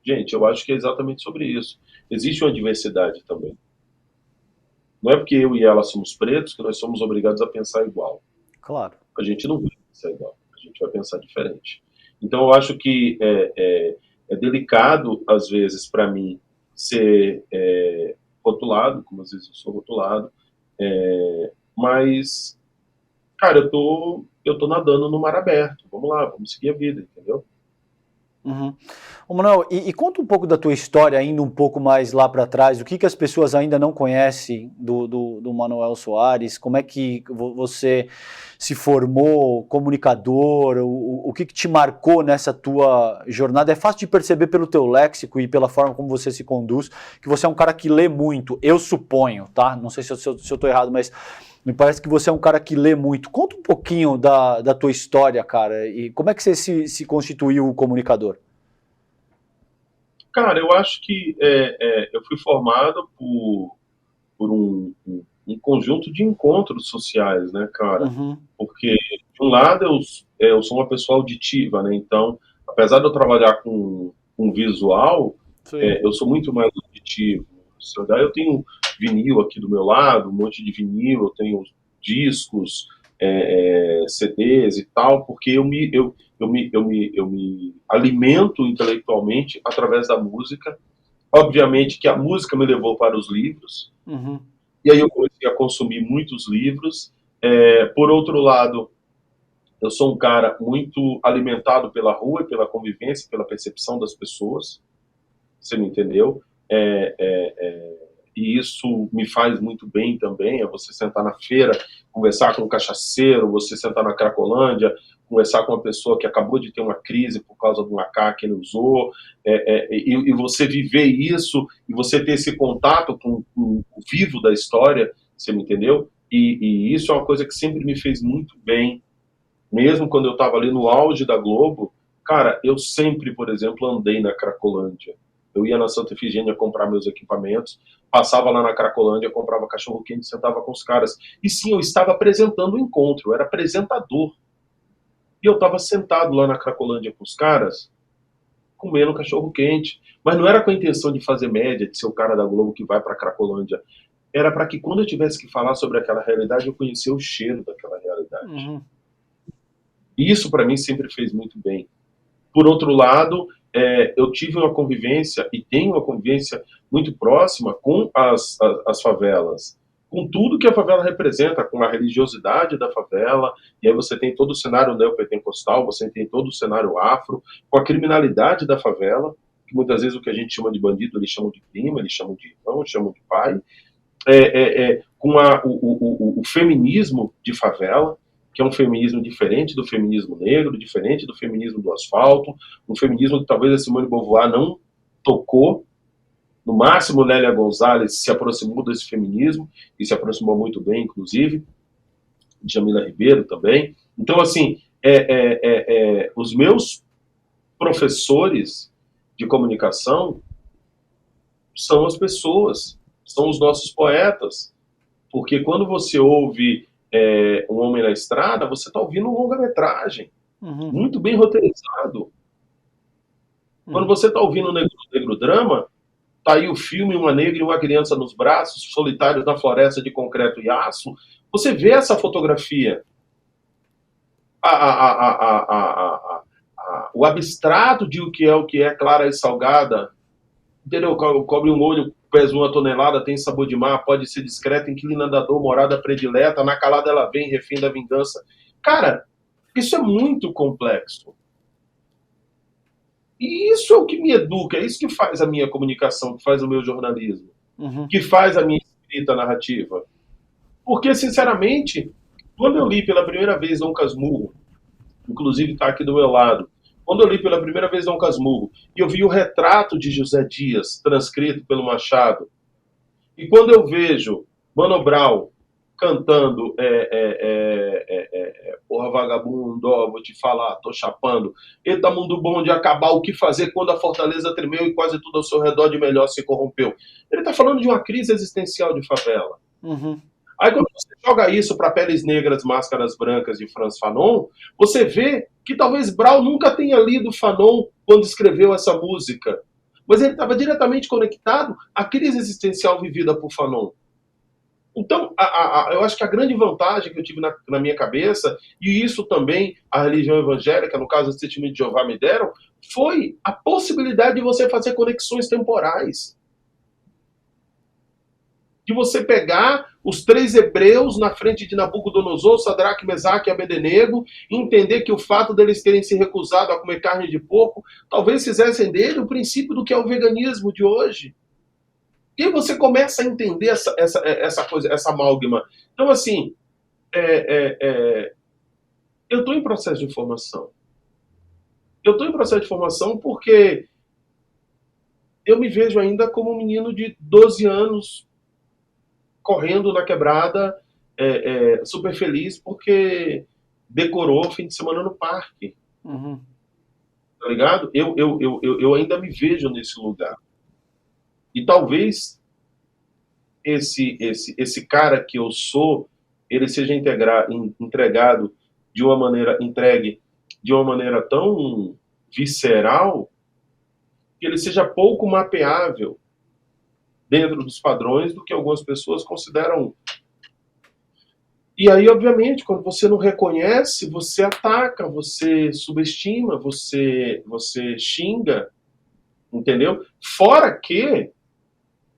Gente, eu acho que é exatamente sobre isso. Existe uma diversidade também. Não é porque eu e ela somos pretos que nós somos obrigados a pensar igual. Claro. A gente não vai pensar igual, a gente vai pensar diferente. Então eu acho que é delicado, às vezes, para mim, ser rotulado, como às vezes eu sou rotulado, mas, cara, eu tô nadando no mar aberto. Vamos lá, vamos seguir a vida, entendeu? Ô Manuel, e conta um pouco da tua história, indo um pouco mais lá para trás, o que as pessoas ainda não conhecem do Manuel Soares, como é que você se formou comunicador, o que te marcou nessa tua jornada? É fácil de perceber pelo teu léxico e pela forma como você se conduz, que você é um cara que lê muito, eu suponho, tá? Não sei se eu tô errado, mas me parece que você é um cara que lê muito. Conta um pouquinho da tua história, cara, e como é que você se constituiu comunicador? Cara, eu acho que eu fui formado por um conjunto de encontros sociais, né, cara? Porque, de um lado, eu sou uma pessoa auditiva, né? Então, apesar de eu trabalhar com visual, eu sou muito mais auditivo. Eu tenho vinil aqui do meu lado, um monte de vinil, eu tenho discos, CDs e tal, porque eu me alimento intelectualmente através da música. Obviamente que a música me levou para os livros, e aí eu comecei a consumir muitos livros. Por outro lado, Eu sou um cara muito alimentado pela rua e pela convivência, pela percepção das pessoas. Você me entendeu? E isso me faz muito bem também. É você sentar na feira, conversar com um cachaceiro, você sentar na Cracolândia, conversar com uma pessoa que acabou de ter uma crise por causa de um AK que ele usou, e você viver isso, e você ter esse contato com o vivo da história, você me entendeu? E isso é uma coisa que sempre me fez muito bem. Mesmo quando eu estava ali no auge da Globo, cara, eu sempre, por exemplo, andei na Cracolândia. Eu ia na Santa Efigênia comprar meus equipamentos, passava lá na Cracolândia, comprava cachorro-quente, sentava com os caras. E sim, eu estava apresentando o encontro, eu era apresentador. E eu estava sentado lá na Cracolândia com os caras, comendo cachorro-quente. Mas não era com a intenção de fazer média, de ser o cara da Globo que vai para a Cracolândia. Era para que quando eu tivesse que falar sobre aquela realidade, eu conhecesse o cheiro daquela realidade. Uhum. E isso para mim sempre fez muito bem. Por outro lado, eu tive uma convivência e tenho uma convivência muito próxima com as favelas, com tudo que a favela representa, com a religiosidade da favela, e aí você tem todo o cenário neopentecostal, você tem todo o cenário afro, com a criminalidade da favela, que muitas vezes o que a gente chama de bandido, eles chamam de primo, eles chamam de irmão, eles chamam de pai, com o feminismo de favela, que é um feminismo diferente do feminismo negro, diferente do feminismo do asfalto, um feminismo que talvez a Simone de Beauvoir não tocou. No máximo, Lélia Gonzalez se aproximou desse feminismo, e se aproximou muito bem, inclusive, Jamila Ribeiro também. Então, assim, os meus professores de comunicação são as pessoas, são os nossos poetas, porque quando você ouve Um Homem na Estrada, você está ouvindo um longa-metragem, muito bem roteirizado. Quando você está ouvindo um negro drama, tá aí o filme Uma Negra e uma Criança nos Braços, Solitários na Floresta de Concreto e Aço, você vê essa fotografia. O abstrato de o que é clara e salgada, entendeu? Cobre um olho, pesa 1 tonelada, tem sabor de mar, pode ser discreta, inquilina da dor, morada predileta, na calada ela vem, refém da vingança. Cara, isso é muito complexo. E isso é o que me educa, é isso que faz a minha comunicação, que faz o meu jornalismo, que faz a minha escrita narrativa. Porque, sinceramente, quando eu li pela primeira vez Dom Casmurro, inclusive está aqui do meu lado, quando eu li pela primeira vez Dom Casmurro, e eu vi o retrato de José Dias, transcrito pelo Machado, e quando eu vejo Mano Brown cantando porra vagabundo, ó, vou te falar, tô chapando, eita mundo bom de acabar, o que fazer quando a fortaleza tremeu e quase tudo ao seu redor de melhor se corrompeu. Ele tá falando de uma crise existencial de favela. Aí quando você joga isso para Peles Negras, Máscaras Brancas de Frantz Fanon, você vê que talvez Brau nunca tenha lido Fanon quando escreveu essa música, mas ele estava diretamente conectado à crise existencial vivida por Fanon. Então, eu acho que a grande vantagem que eu tive na minha cabeça, e isso também a religião evangélica, no caso do Testemunho de Jeová, me deram, foi a possibilidade de você fazer conexões temporais. De você pegar os 3 hebreus na frente de Nabucodonosor, Sadraque, Mesaque e Abednego, e entender que o fato deles terem se recusado a comer carne de porco, talvez fizessem dele o princípio do que é o veganismo de hoje. E aí você começa a entender essa coisa, essa amálgama. Então, assim, eu estou em processo de formação. Eu estou em processo de formação porque eu me vejo ainda como um menino de 12 anos correndo na quebrada, super feliz porque decorou o fim de semana no parque. Tá ligado? Eu ainda me vejo nesse lugar. E talvez esse cara que eu sou, ele seja entregado entregue de uma maneira tão visceral que ele seja pouco mapeável dentro dos padrões do que algumas pessoas consideram. E aí, obviamente, quando você não reconhece, você ataca, você subestima, você xinga, entendeu? Fora que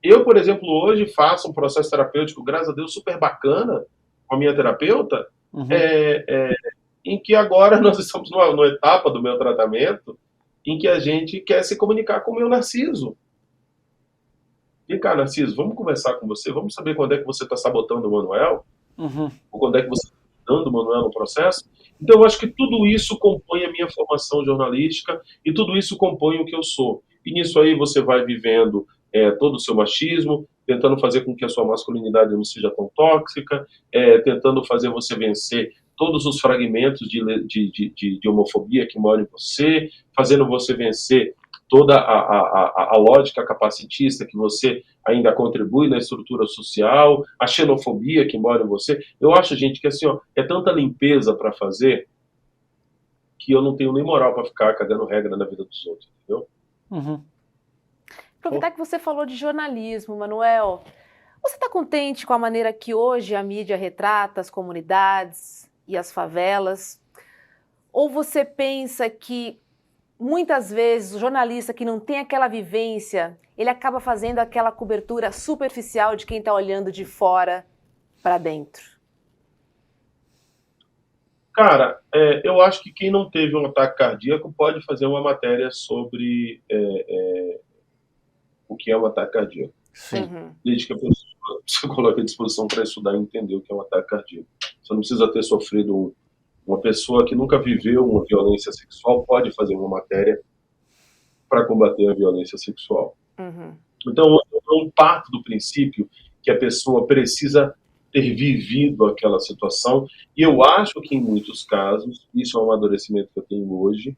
eu, por exemplo, hoje faço um processo terapêutico, graças a Deus, super bacana com a minha terapeuta, em que agora nós estamos numa etapa do meu tratamento em que a gente quer se comunicar com o meu Narciso. Vem cá, Narciso, vamos conversar com você, vamos saber quando é que você está sabotando o Manuel, ou quando é que você está ajudando o Manuel no processo. Então, eu acho que tudo isso compõe a minha formação jornalística e tudo isso compõe o que eu sou. E nisso aí você vai vivendo todo o seu machismo, tentando fazer com que a sua masculinidade não seja tão tóxica, tentando fazer você vencer todos os fragmentos de homofobia que moram em você, fazendo você vencer toda a lógica capacitista que você ainda contribui na estrutura social, a xenofobia que mora em você. Eu acho, gente, que assim, ó, é tanta limpeza para fazer que eu não tenho nem moral para ficar cagando regra na vida dos outros, entendeu? Aproveitar que você falou de jornalismo, Manuel. Você está contente com a maneira que hoje a mídia retrata as comunidades e as favelas? Ou você pensa que muitas vezes o jornalista que não tem aquela vivência, ele acaba fazendo aquela cobertura superficial de quem está olhando de fora para dentro? Cara, eu acho que quem não teve um ataque cardíaco pode fazer uma matéria sobre o que é um ataque cardíaco. Sim. Desde que a pessoa se coloque à disposição para estudar e entender o que é um ataque cardíaco. Você não precisa ter sofrido uma pessoa que nunca viveu uma violência sexual pode fazer uma matéria para combater a violência sexual. Então, eu não parto do princípio que a pessoa precisa ter vivido aquela situação, e eu acho que em muitos casos, isso é um amadurecimento que eu tenho hoje,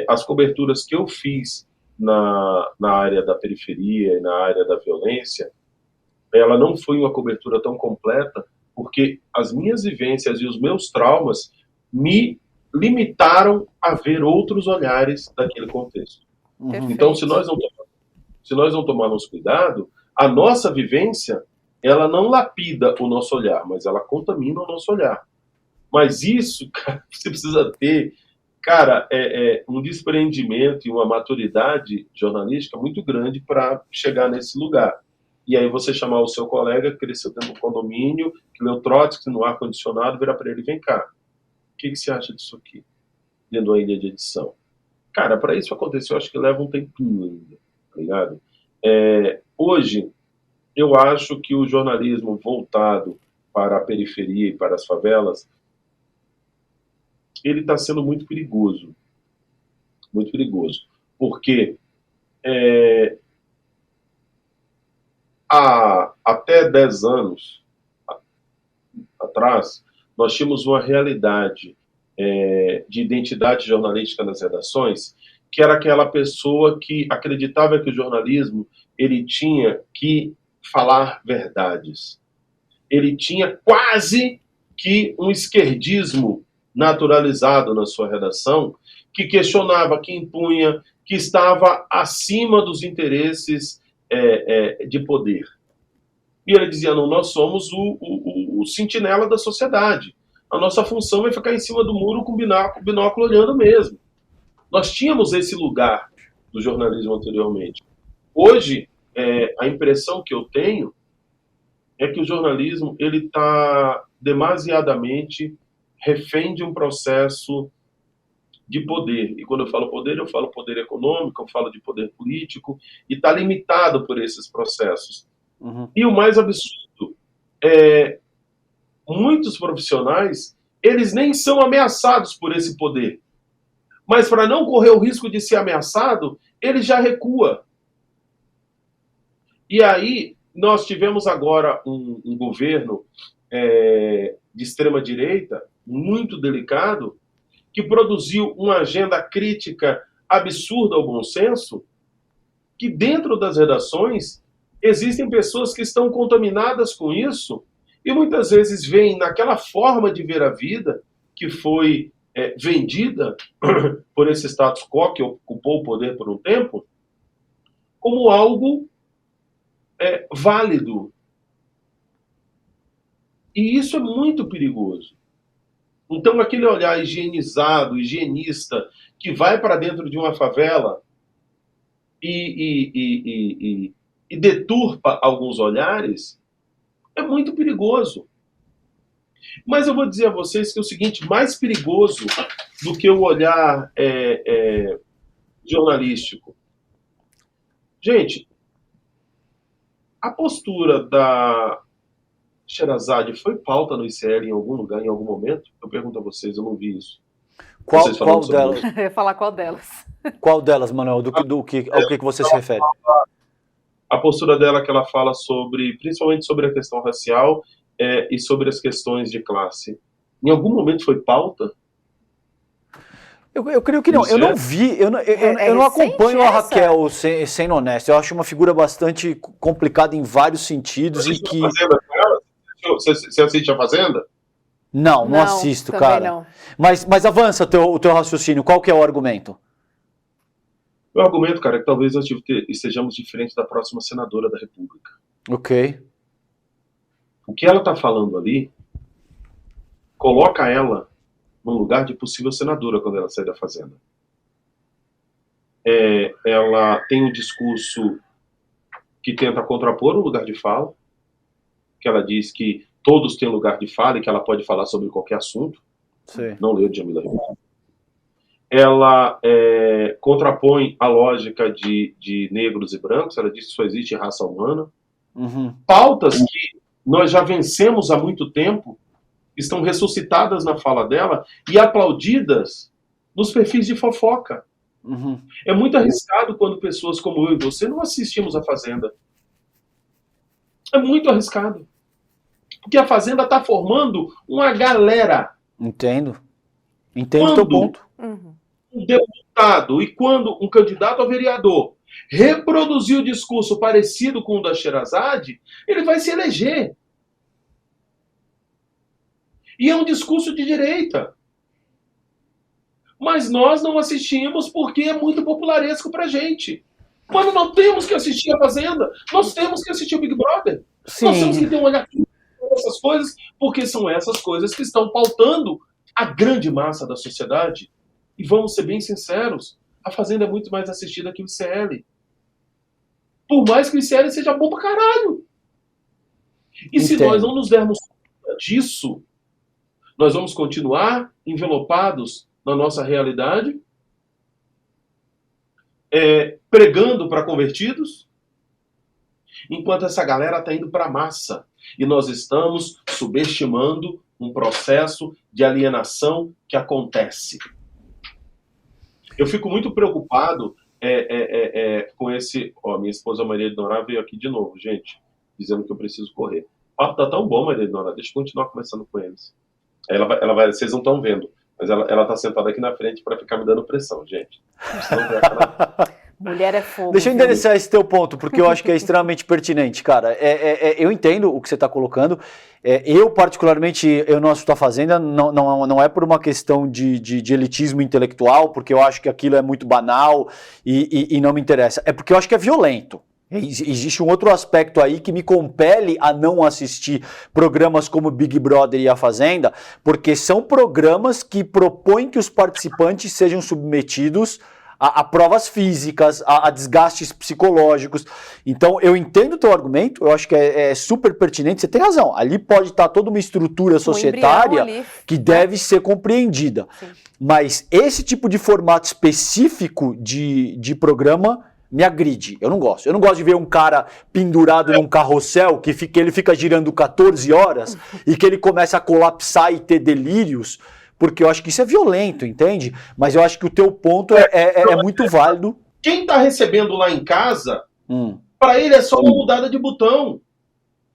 as coberturas que eu fiz na área da periferia e na área da violência, ela não foi uma cobertura tão completa, porque as minhas vivências e os meus traumas me limitaram a ver outros olhares daquele contexto. Então, se nós não tomarmos cuidado, a nossa vivência, ela não lapida o nosso olhar, mas ela contamina o nosso olhar. Mas isso, cara, você precisa ter, cara, um desprendimento e uma maturidade jornalística muito grande para chegar nesse lugar. E aí você chamar o seu colega que cresceu dentro do condomínio, que leu Trotsky no ar-condicionado, virar para ele, vem cá, o que você acha disso aqui? Dentro da ilha de edição. Cara, para isso acontecer, eu acho que leva um tempinho ainda, tá ligado? Hoje, eu acho que o jornalismo voltado para a periferia e para as favelas, ele está sendo muito perigoso. Muito perigoso. Porque até 10 anos atrás, nós tínhamos uma realidade de identidade jornalística nas redações, que era aquela pessoa que acreditava que o jornalismo ele tinha que falar verdades. Ele tinha quase que um esquerdismo naturalizado na sua redação, que questionava, que impunha, que estava acima dos interesses de poder. E ele dizia, não, nós somos o sentinela da sociedade. A nossa função é ficar em cima do muro com o binóculo olhando mesmo. Nós tínhamos esse lugar do jornalismo anteriormente. Hoje, a impressão que eu tenho é que o jornalismo ele está demasiadamente refém de um processo de poder. E quando eu falo poder econômico, eu falo de poder político, e está limitado por esses processos. E o mais absurdo muitos profissionais, eles nem são ameaçados por esse poder. Mas para não correr o risco de ser ameaçado, ele já recua. E aí, nós tivemos agora um governo de extrema-direita, muito delicado, que produziu uma agenda crítica absurda ao bom senso, que dentro das redações existem pessoas que estão contaminadas com isso e muitas vezes veem naquela forma de ver a vida que foi vendida por esse status quo que ocupou o poder por um tempo, como algo válido. E isso é muito perigoso. Então, aquele olhar higienizado, higienista, que vai para dentro de uma favela e deturpa alguns olhares, é muito perigoso. Mas eu vou dizer a vocês que é o seguinte, mais perigoso do que o olhar jornalístico. Gente, a postura da Sherazade foi pauta no ICL em algum lugar, em algum momento? Eu pergunto a vocês, eu não vi isso. Qual delas? Eu ia falar qual delas. Qual delas, Manuel? Ao que você se refere? A postura dela que ela fala sobre, principalmente sobre a questão racial e sobre as questões de classe. Em algum momento foi pauta? Eu creio que não. Eu não vi, eu não acompanho a Raquel, sendo honesto. Eu acho uma figura bastante complicada em vários sentidos e que... Você assiste a Fazenda? Não assisto, cara. Não. Mas avança o teu raciocínio. Qual que é o argumento? O argumento, cara, é que talvez nós estejamos diferentes da próxima senadora da República. Ok. O que ela está falando ali coloca ela num lugar de possível senadora quando ela sair da Fazenda. Ela tem um discurso que tenta contrapor o lugar de fala, que ela diz que todos têm lugar de fala e que ela pode falar sobre qualquer assunto. Sim. Não leu Djamila Ribeiro. Ela contrapõe a lógica de negros e brancos, ela diz que só existe raça humana. Uhum. Pautas que nós já vencemos há muito tempo, estão ressuscitadas na fala dela e aplaudidas nos perfis de fofoca. Uhum. É muito arriscado quando pessoas como eu e você não assistimos a Fazenda. É muito arriscado. Porque a Fazenda está formando uma galera. Entendo o teu ponto. Um deputado e quando um candidato a vereador reproduzir o discurso parecido com o da Sherazade, ele vai se eleger. E é um discurso de direita. Mas nós não assistimos porque é muito popularesco pra gente. Mano, nós temos que assistir a Fazenda. Nós temos que assistir o Big Brother. Sim. Nós temos que ter um olhar para essas coisas, porque são essas coisas que estão pautando a grande massa da sociedade. E vamos ser bem sinceros, a Fazenda é muito mais assistida que o ICL. Por mais que o ICL seja bom pra caralho. E se nós não nos dermos conta disso, nós vamos continuar envelopados na nossa realidade, pregando para convertidos, enquanto essa galera está indo para a massa. E nós estamos subestimando um processo de alienação que acontece. Eu fico muito preocupado com esse... minha esposa Maria de Norá veio aqui de novo, gente, dizendo que eu preciso correr. O papo tá tão bom, Maria de Norá, deixa eu continuar conversando com eles. Ela vai, vocês não estão vendo, mas ela tá sentada aqui na frente para ficar me dando pressão, gente. Mulher é fogo. Deixa eu endereçar esse teu ponto, porque eu acho que é extremamente pertinente, cara. Eu entendo o que você está colocando. Eu, particularmente, eu não assisto a Fazenda, não é por uma questão de elitismo intelectual, porque eu acho que aquilo é muito banal e não me interessa. É porque eu acho que é violento. Existe um outro aspecto aí que me compele a não assistir programas como Big Brother e A Fazenda, porque são programas que propõem que os participantes sejam submetidos a provas físicas, a desgastes psicológicos. Então, eu entendo o teu argumento, eu acho que é super pertinente, você tem razão. Ali pode estar toda uma estrutura societária que deve ser compreendida. Sim. Mas esse tipo de formato específico de programa me agride. Eu não gosto. Eu não gosto de ver um cara pendurado num carrossel que ele fica girando 14 horas e que ele começa a colapsar e ter delírios, porque eu acho que isso é violento, entende? Mas eu acho que o teu ponto é muito válido. Quem tá recebendo lá em casa, para ele é só uma mudada de botão.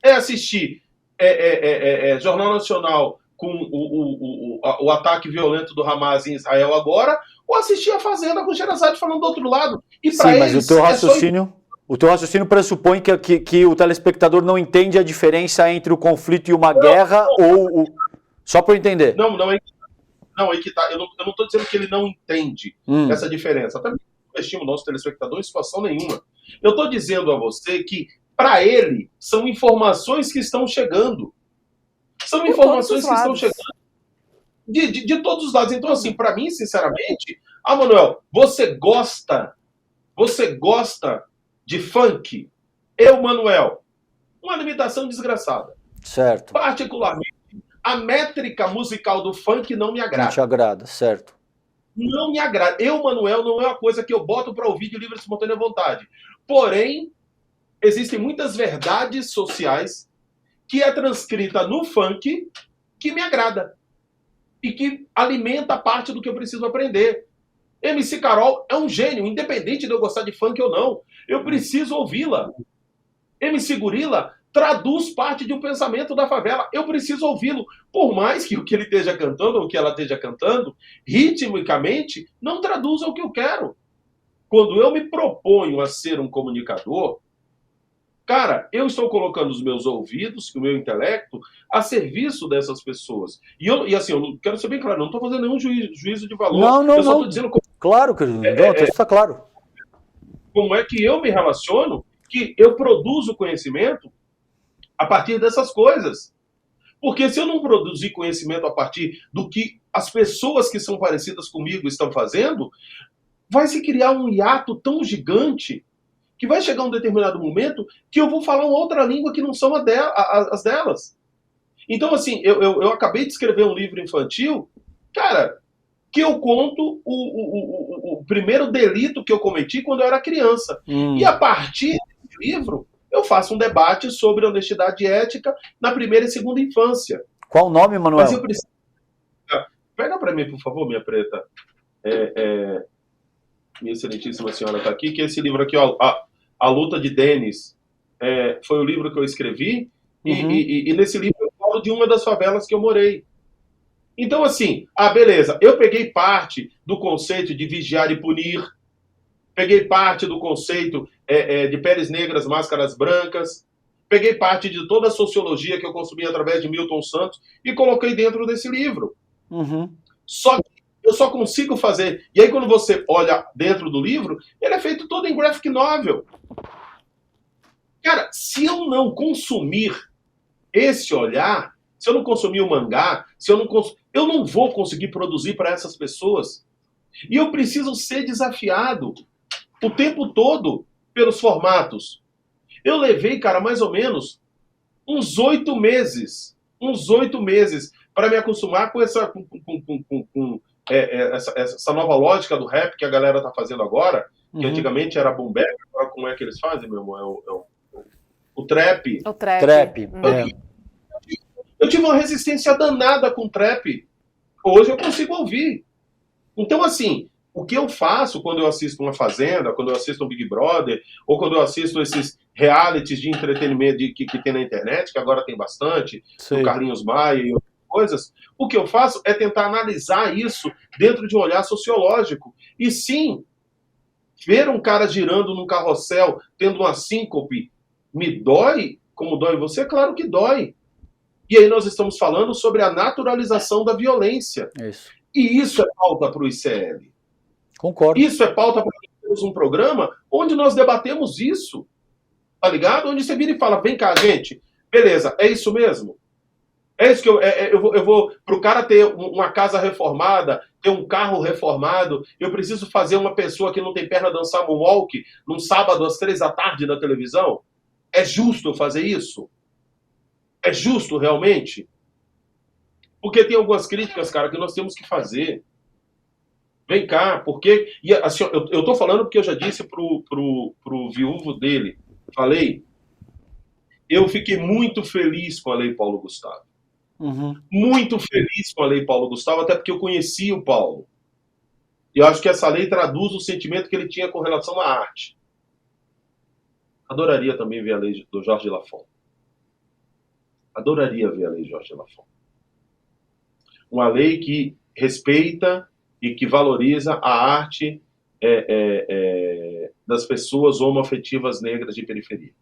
É assistir Jornal Nacional com o ataque violento do Hamas em Israel agora, ou assistir a Fazenda com o Sherazade falando do outro lado. E sim, mas o teu raciocínio pressupõe que o telespectador não entende a diferença entre o conflito e uma guerra, ou... Só para eu entender. Não é que tá. Eu não estou dizendo que ele não entende essa diferença. Até não estimo o nosso telespectador em situação nenhuma. Eu estou dizendo a você que, para ele, são informações que estão chegando. São informações que estão chegando de todos os lados. Então, assim, para mim, sinceramente, Manuel, você gosta de funk? Eu, Manuel, uma limitação desgraçada. Certo. Particularmente, a métrica musical do funk não me Não agrada. te agrada, certo. Não me agrada. Eu, Manuel, não é uma coisa que eu boto para ouvir de livre e espontânea vontade. Porém, existem muitas verdades sociais que é transcrita no funk que me agrada e que alimenta parte do que eu preciso aprender. MC Carol é um gênio, independente de eu gostar de funk ou não. Eu preciso ouvi-la. MC Gorila traduz parte de um pensamento da favela. Eu preciso ouvi-lo. Por mais que o que ele esteja cantando ou o que ela esteja cantando, ritmicamente, não traduza o que eu quero. Quando eu me proponho a ser um comunicador, cara, eu estou colocando os meus ouvidos, o meu intelecto, a serviço dessas pessoas. E assim, eu quero ser bem claro, não estou fazendo nenhum juízo de valor. Não, eu só estou dizendo claro, querido. Isso está claro. Como é que eu me relaciono, que eu produzo conhecimento a partir dessas coisas. Porque se eu não produzir conhecimento a partir do que as pessoas que são parecidas comigo estão fazendo, vai se criar um hiato tão gigante que vai chegar um determinado momento que eu vou falar uma outra língua que não são as delas. Então, assim, eu acabei de escrever um livro infantil, cara, que eu conto o primeiro delito que eu cometi quando eu era criança. E a partir desse livro, eu faço um debate sobre honestidade ética na primeira e segunda infância. Qual o nome, Manuel? Mas eu preciso... Pega para mim, por favor, minha preta. Minha excelentíssima senhora está aqui, que é esse livro aqui, ó, A Luta de Denis. Foi o livro que eu escrevi, e nesse livro eu falo de uma das favelas que eu morei. Então, assim, beleza, eu peguei parte do conceito de vigiar e punir, peguei parte do conceito de peles negras, máscaras brancas, peguei parte de toda a sociologia que eu consumi através de Milton Santos e coloquei dentro desse livro. Só que eu só consigo fazer... E aí, quando você olha dentro do livro, ele é feito todo em graphic novel. Cara, se eu não consumir esse olhar, se eu não consumir o mangá, eu não vou conseguir produzir para essas pessoas. E eu preciso ser desafiado o tempo todo pelos formatos. Eu levei, cara, mais ou menos uns 8 meses para me acostumar com essa nova lógica do rap que a galera tá fazendo agora, que antigamente era boom bap, agora como é que eles fazem, meu irmão? O trap. O trap. Eu tive uma resistência danada com o trap. Hoje eu consigo ouvir. Então, assim, o que eu faço quando eu assisto uma Fazenda, quando eu assisto um Big Brother, ou quando eu assisto esses realities de entretenimento que tem na internet, que agora tem bastante, do Carlinhos Maia e outras coisas, o que eu faço é tentar analisar isso dentro de um olhar sociológico. E sim, ver um cara girando num carrossel, tendo uma síncope, me dói como dói você? Claro que dói. E aí nós estamos falando sobre a naturalização da violência. Isso. E isso é pauta para o ICL. Concordo. Isso é pauta para termos um programa onde nós debatemos isso. Tá ligado? Onde você vira e fala, vem cá, gente, beleza, é isso mesmo? É isso que eu vou para o cara ter uma casa reformada, ter um carro reformado, eu preciso fazer uma pessoa que não tem perna dançar moonwalk num sábado às 3 da tarde na televisão? É justo eu fazer isso? É justo realmente? Porque tem algumas críticas, cara, que nós temos que fazer. Vem cá, porque... E, assim, eu tô falando porque eu já disse pro viúvo dele, falei, eu fiquei muito feliz com a Lei Paulo Gustavo. Muito feliz com a Lei Paulo Gustavo, até porque eu conheci o Paulo. E eu acho que essa lei traduz o sentimento que ele tinha com relação à arte. Adoraria também ver a lei do Jorge Lafon. Adoraria ver a lei Jorge Lafon. Uma lei que respeita e que valoriza a arte das pessoas homoafetivas negras de periferia.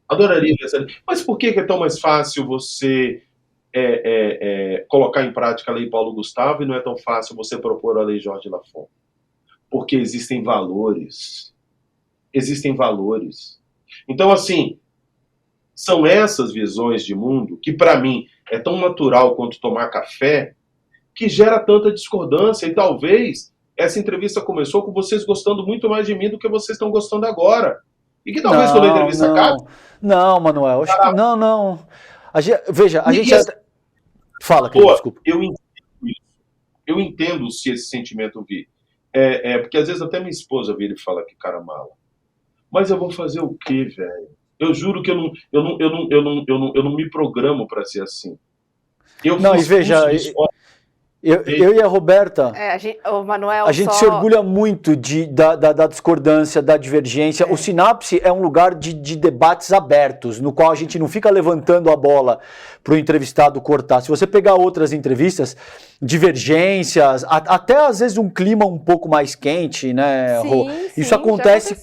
Adoraria ver essa lei. Mas por que é tão mais fácil você colocar em prática a lei Paulo Gustavo e não é tão fácil você propor a lei Jorge Lafon? Porque existem valores. Existem valores. Então, assim, são essas visões de mundo que, para mim, é tão natural quanto tomar café, que gera tanta discordância. E talvez essa entrevista começou com vocês gostando muito mais de mim do que vocês estão gostando agora. E que talvez quando a entrevista acabe... Não, Manuel. Não. Veja, Fala, querido, desculpa. Eu entendo isso. Eu entendo se esse sentimento vir. Porque às vezes até minha esposa vira e fala que cara mala. Mas eu vou fazer o quê, velho? Eu juro que eu não me programo para ser assim. Não, e veja, eu e a Roberta, o Manuel, a gente se orgulha muito da discordância, da divergência. O Sinapse é um lugar de debates abertos, no qual a gente não fica levantando a bola para o entrevistado cortar. Se você pegar outras entrevistas, divergências, até às vezes um clima um pouco mais quente, né, Rô? Isso acontece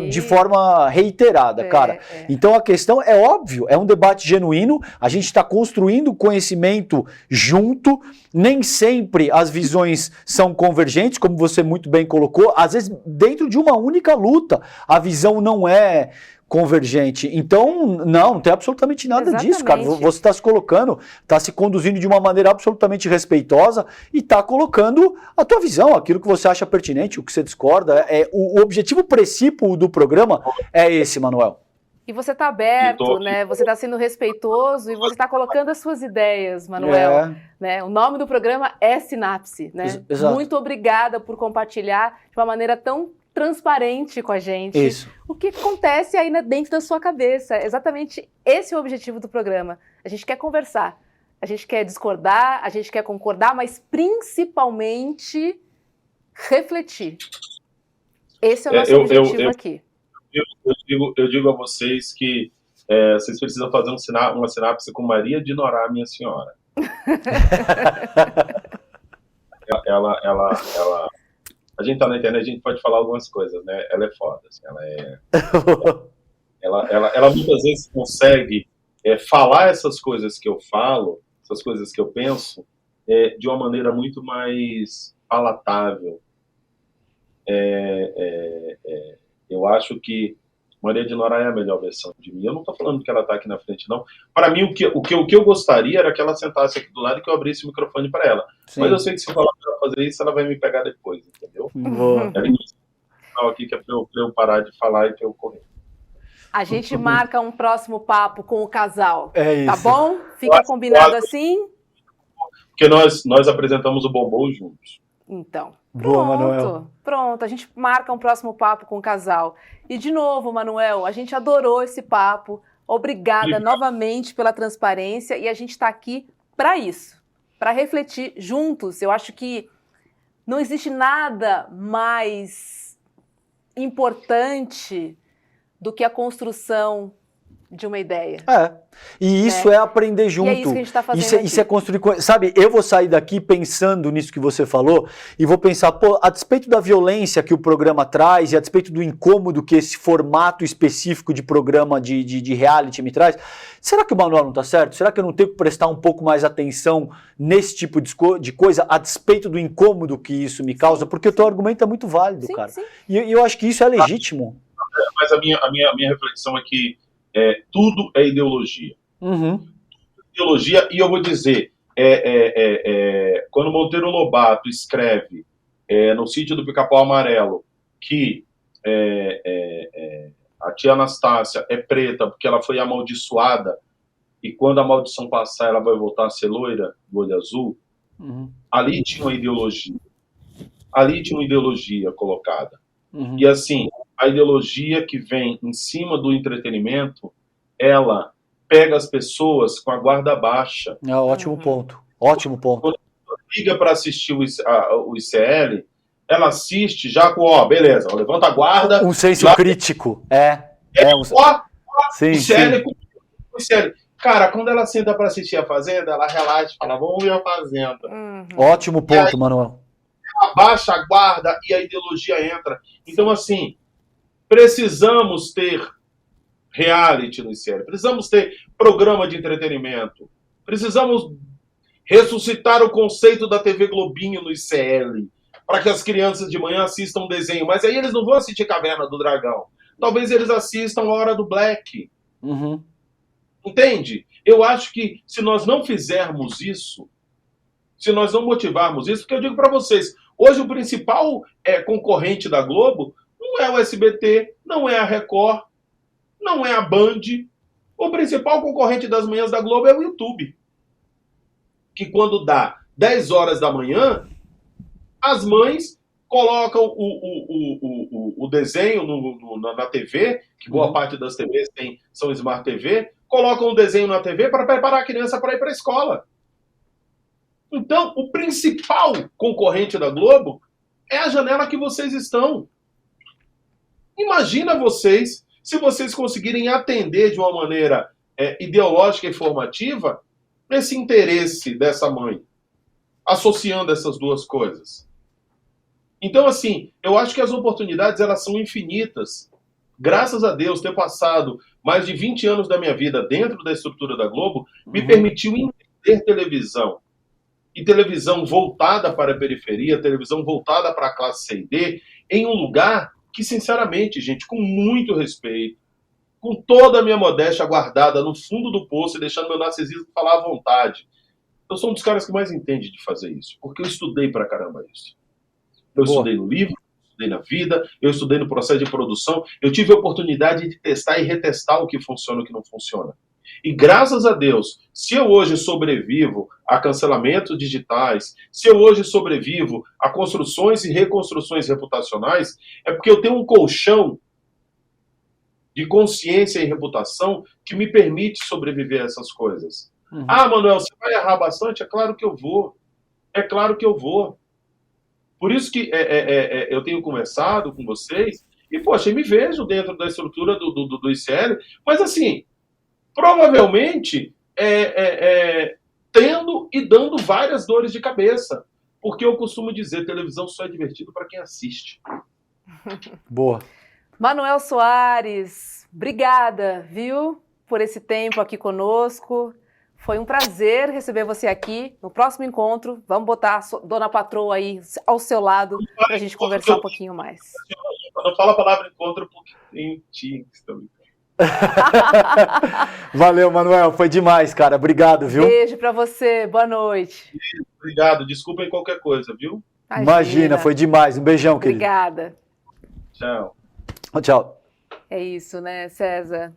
de forma reiterada, cara. Então a questão é óbvio, é um debate genuíno, a gente está construindo conhecimento junto, nem sempre as visões são convergentes, como você muito bem colocou, às vezes dentro de uma única luta a visão não é convergente. Então, não tem absolutamente nada disso, cara. Você está se colocando, está se conduzindo de uma maneira absolutamente respeitosa e está colocando a tua visão, aquilo que você acha pertinente, o que você discorda. O objetivo precípuo do programa é esse, Manuel. E você está aberto, né? Você está sendo respeitoso e você está colocando as suas ideias, Manuel. Né? O nome do programa é Sinapse, né? Exato. Muito obrigada por compartilhar de uma maneira tão transparente com a gente o que acontece aí dentro da sua cabeça. Exatamente esse é o objetivo do programa. A gente quer conversar, a gente quer discordar, a gente quer concordar, mas principalmente refletir. Esse é o nosso objetivo aqui. Eu digo a vocês que vocês precisam fazer uma sinapse com Maria de Norá, minha senhora. ela a gente tá na internet, a gente pode falar algumas coisas, né? Ela é foda, assim, ela muitas vezes consegue falar essas coisas que eu falo, essas coisas que eu penso, de uma maneira muito mais palatável. Eu acho que Maria de Norá é a melhor versão de mim. Eu não estou falando que ela está aqui na frente, não. Para mim, o que eu gostaria era que ela sentasse aqui do lado e que eu abrisse o microfone para ela. Sim. Mas eu sei que se eu falar para ela fazer isso, ela vai me pegar depois, entendeu? Ela iniciou aqui que é para eu parar de falar e para eu correr. A gente marca um próximo papo com o casal. É isso. Tá bom? Fica combinado assim? Porque nós apresentamos o Bombom juntos. Então, boa, Manuel. Pronto, a gente marca um próximo papo com o casal. E de novo, Manuel, a gente adorou esse papo. Obrigada novamente pela transparência e a gente está aqui para isso, para refletir juntos. Eu acho que não existe nada mais importante do que a construção de uma ideia. E isso é aprender junto. E é isso que a gente está fazendo isso é construir... Sabe, eu vou sair daqui pensando nisso que você falou e vou pensar, pô, a despeito da violência que o programa traz e a despeito do incômodo que esse formato específico de programa de reality me traz, será que o Manuel não tá certo? Será que eu não tenho que prestar um pouco mais atenção nesse tipo de coisa a despeito do incômodo que isso me causa? Porque o teu argumento é muito válido, cara. Sim. E eu acho que isso é legítimo. Mas a minha reflexão é que tudo é ideologia. Ideologia, e eu vou dizer, quando Monteiro Lobato escreve no Sítio do Pica-Pau Amarelo que a tia Anastácia é preta porque ela foi amaldiçoada e quando a maldição passar ela vai voltar a ser loira, do olho azul, ali tinha uma ideologia. Ali tinha uma ideologia colocada. E assim, a ideologia que vem em cima do entretenimento, ela pega as pessoas com a guarda baixa. Ótimo ponto. Ótimo ponto. Quando ela liga para assistir o ICL, ela assiste já com, beleza, levanta a guarda. Um senso crítico. Sim, ICL, ICL. Cara, quando ela senta para assistir a Fazenda, ela relaxa e fala, vamos ver a Fazenda. Ótimo ponto, Manuel. Ela baixa a guarda e a ideologia entra. Então, assim, precisamos ter reality no ICL, precisamos ter programa de entretenimento, precisamos ressuscitar o conceito da TV Globinho no ICL, para que as crianças de manhã assistam desenho, mas aí eles não vão assistir Caverna do Dragão, talvez eles assistam a Hora do Black. Entende? Eu acho que se nós não fizermos isso, se nós não motivarmos isso, porque eu digo para vocês, hoje o principal concorrente da Globo não é o SBT, não é a Record, não é a Band. O principal concorrente das manhãs da Globo é o YouTube. que quando dá 10 horas da manhã, as mães colocam o desenho na TV, que boa parte das TVs são Smart TV, colocam o desenho na TV para preparar a criança para ir para a escola. Então, o principal concorrente da Globo é a janela que vocês estão. Imagina vocês, se vocês conseguirem atender de uma maneira ideológica e formativa, esse interesse dessa mãe, associando essas duas coisas. Então, assim, eu acho que as oportunidades, elas são infinitas. Graças a Deus, ter passado mais de 20 anos da minha vida dentro da estrutura da Globo, me permitiu entender televisão. E televisão voltada para a periferia, televisão voltada para a classe C e D, em um lugar que, sinceramente, gente, com muito respeito, com toda a minha modéstia guardada no fundo do poço e deixando meu narcisismo falar à vontade, eu sou um dos caras que mais entende de fazer isso, porque eu estudei pra caramba isso. Eu estudei no livro, estudei na vida, eu estudei no processo de produção, eu tive a oportunidade de testar e retestar o que funciona e o que não funciona. E graças a Deus, se eu hoje sobrevivo a cancelamentos digitais, se eu hoje sobrevivo a construções e reconstruções reputacionais, é porque eu tenho um colchão de consciência e reputação que me permite sobreviver a essas coisas. Ah, Manuel, você vai errar bastante? É claro que eu vou. É claro que eu vou. Por isso que eu tenho conversado com vocês e, poxa, eu me vejo dentro da estrutura do ICL, mas assim, provavelmente tendo e dando várias dores de cabeça. Porque eu costumo dizer, televisão só é divertido para quem assiste. Boa. Manuel Soares, obrigada, viu, por esse tempo aqui conosco. Foi um prazer receber você aqui. No próximo encontro, vamos botar a Dona Patroa aí ao seu lado para a gente conversar um pouquinho mais. Não fala a palavra encontro porque tem tinks também. Valeu, Manuel. Foi demais, cara. Obrigado, viu? Beijo para você. Boa noite. Obrigado. Desculpem qualquer coisa, viu? Imagina, foi demais. Um beijão, querido. Obrigada. Tchau. Tchau. É isso, né, César?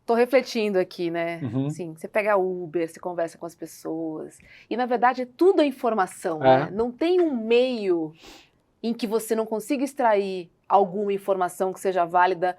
Tô refletindo aqui, né? Assim, você pega Uber, você conversa com as pessoas. E, na verdade, tudo é informação, né? Não tem um meio em que você não consiga extrair alguma informação que seja válida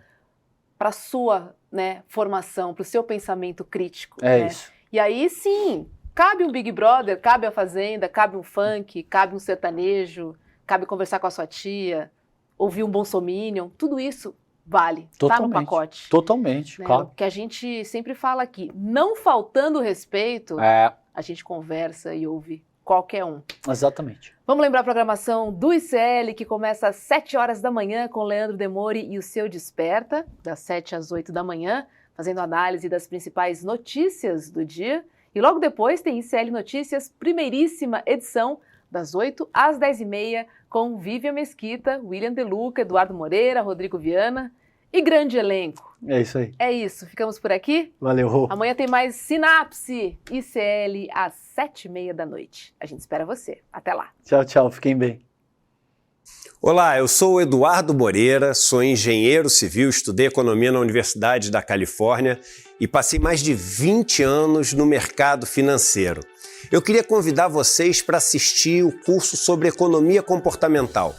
para sua, né, formação, para o seu pensamento crítico. É isso. E aí, sim, cabe um Big Brother, cabe a Fazenda, cabe um funk, cabe um sertanejo, cabe conversar com a sua tia, ouvir um Bolsominion, tudo isso vale, tá no pacote. Totalmente, né? claro. O que a gente sempre fala aqui, não faltando respeito, a gente conversa e ouve qualquer um. Exatamente. Vamos lembrar a programação do ICL, que começa às 7 horas da manhã com Leandro Demori e o Seu Desperta, das 7 às 8 da manhã, fazendo análise das principais notícias do dia. E logo depois tem ICL Notícias, primeiríssima edição, das 8 às 10h30, com Vivian Mesquita, William De Luca, Eduardo Moreira, Rodrigo Viana e grande elenco. É isso aí. É isso, ficamos por aqui. Valeu, Rô. Amanhã tem mais Sinapse ICL às 7h30 da noite. A gente espera você. Até lá. Tchau, tchau. Fiquem bem. Olá, eu sou o Eduardo Moreira, sou engenheiro civil, estudei economia na Universidade da Califórnia e passei mais de 20 anos no mercado financeiro. Eu queria convidar vocês para assistir o curso sobre economia comportamental.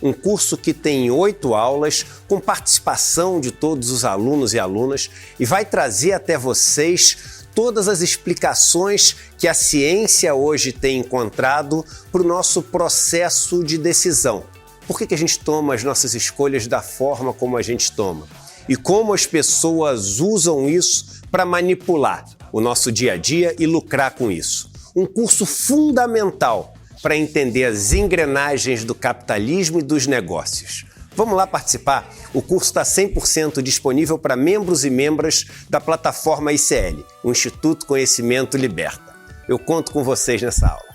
Um curso que tem 8 aulas, com participação de todos os alunos e alunas, e vai trazer até vocês todas as explicações que a ciência hoje tem encontrado para o nosso processo de decisão. Por que a gente toma as nossas escolhas da forma como a gente toma? E como as pessoas usam isso para manipular o nosso dia a dia e lucrar com isso. Um curso fundamental para entender as engrenagens do capitalismo e dos negócios. Vamos lá participar? O curso está 100% disponível para membros e membras da plataforma ICL, o Instituto Conhecimento Liberta. Eu conto com vocês nessa aula.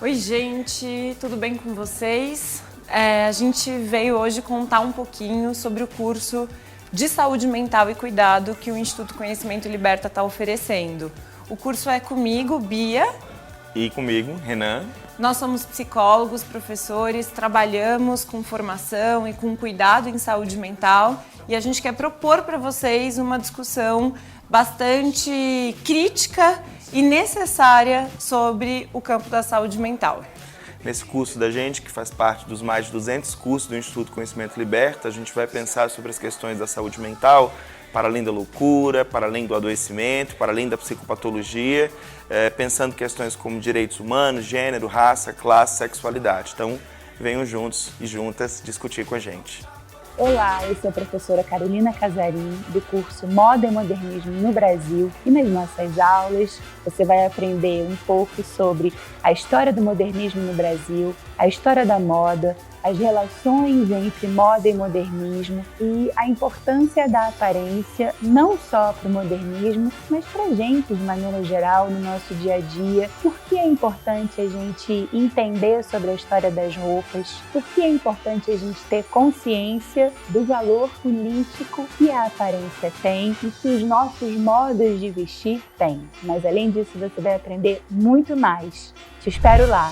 Oi, gente, tudo bem com vocês? A gente veio hoje contar um pouquinho sobre o curso de saúde mental e cuidado que o Instituto Conhecimento Liberta está oferecendo. O curso é comigo, Bia. E comigo, Renan. Nós somos psicólogos, professores, trabalhamos com formação e com cuidado em saúde mental e a gente quer propor para vocês uma discussão bastante crítica e necessária sobre o campo da saúde mental. Nesse curso da gente, que faz parte dos mais de 200 cursos do Instituto Conhecimento Liberta, a gente vai pensar sobre as questões da saúde mental, para além da loucura, para além do adoecimento, para além da psicopatologia, pensando questões como direitos humanos, gênero, raça, classe, sexualidade. Então, venham juntos e juntas discutir com a gente. Olá, eu sou a professora Carolina Casarim, do curso Moda e Modernismo no Brasil, e nas nossas aulas você vai aprender um pouco sobre a história do modernismo no Brasil, a história da moda, as relações entre moda e modernismo e a importância da aparência não só para o modernismo, mas para a gente de maneira geral no nosso dia a dia. Por que é importante a gente entender sobre a história das roupas? Por que é importante a gente ter consciência do valor político que a aparência tem e que os nossos modos de vestir têm? Mas além disso, você vai aprender muito mais. Te espero lá!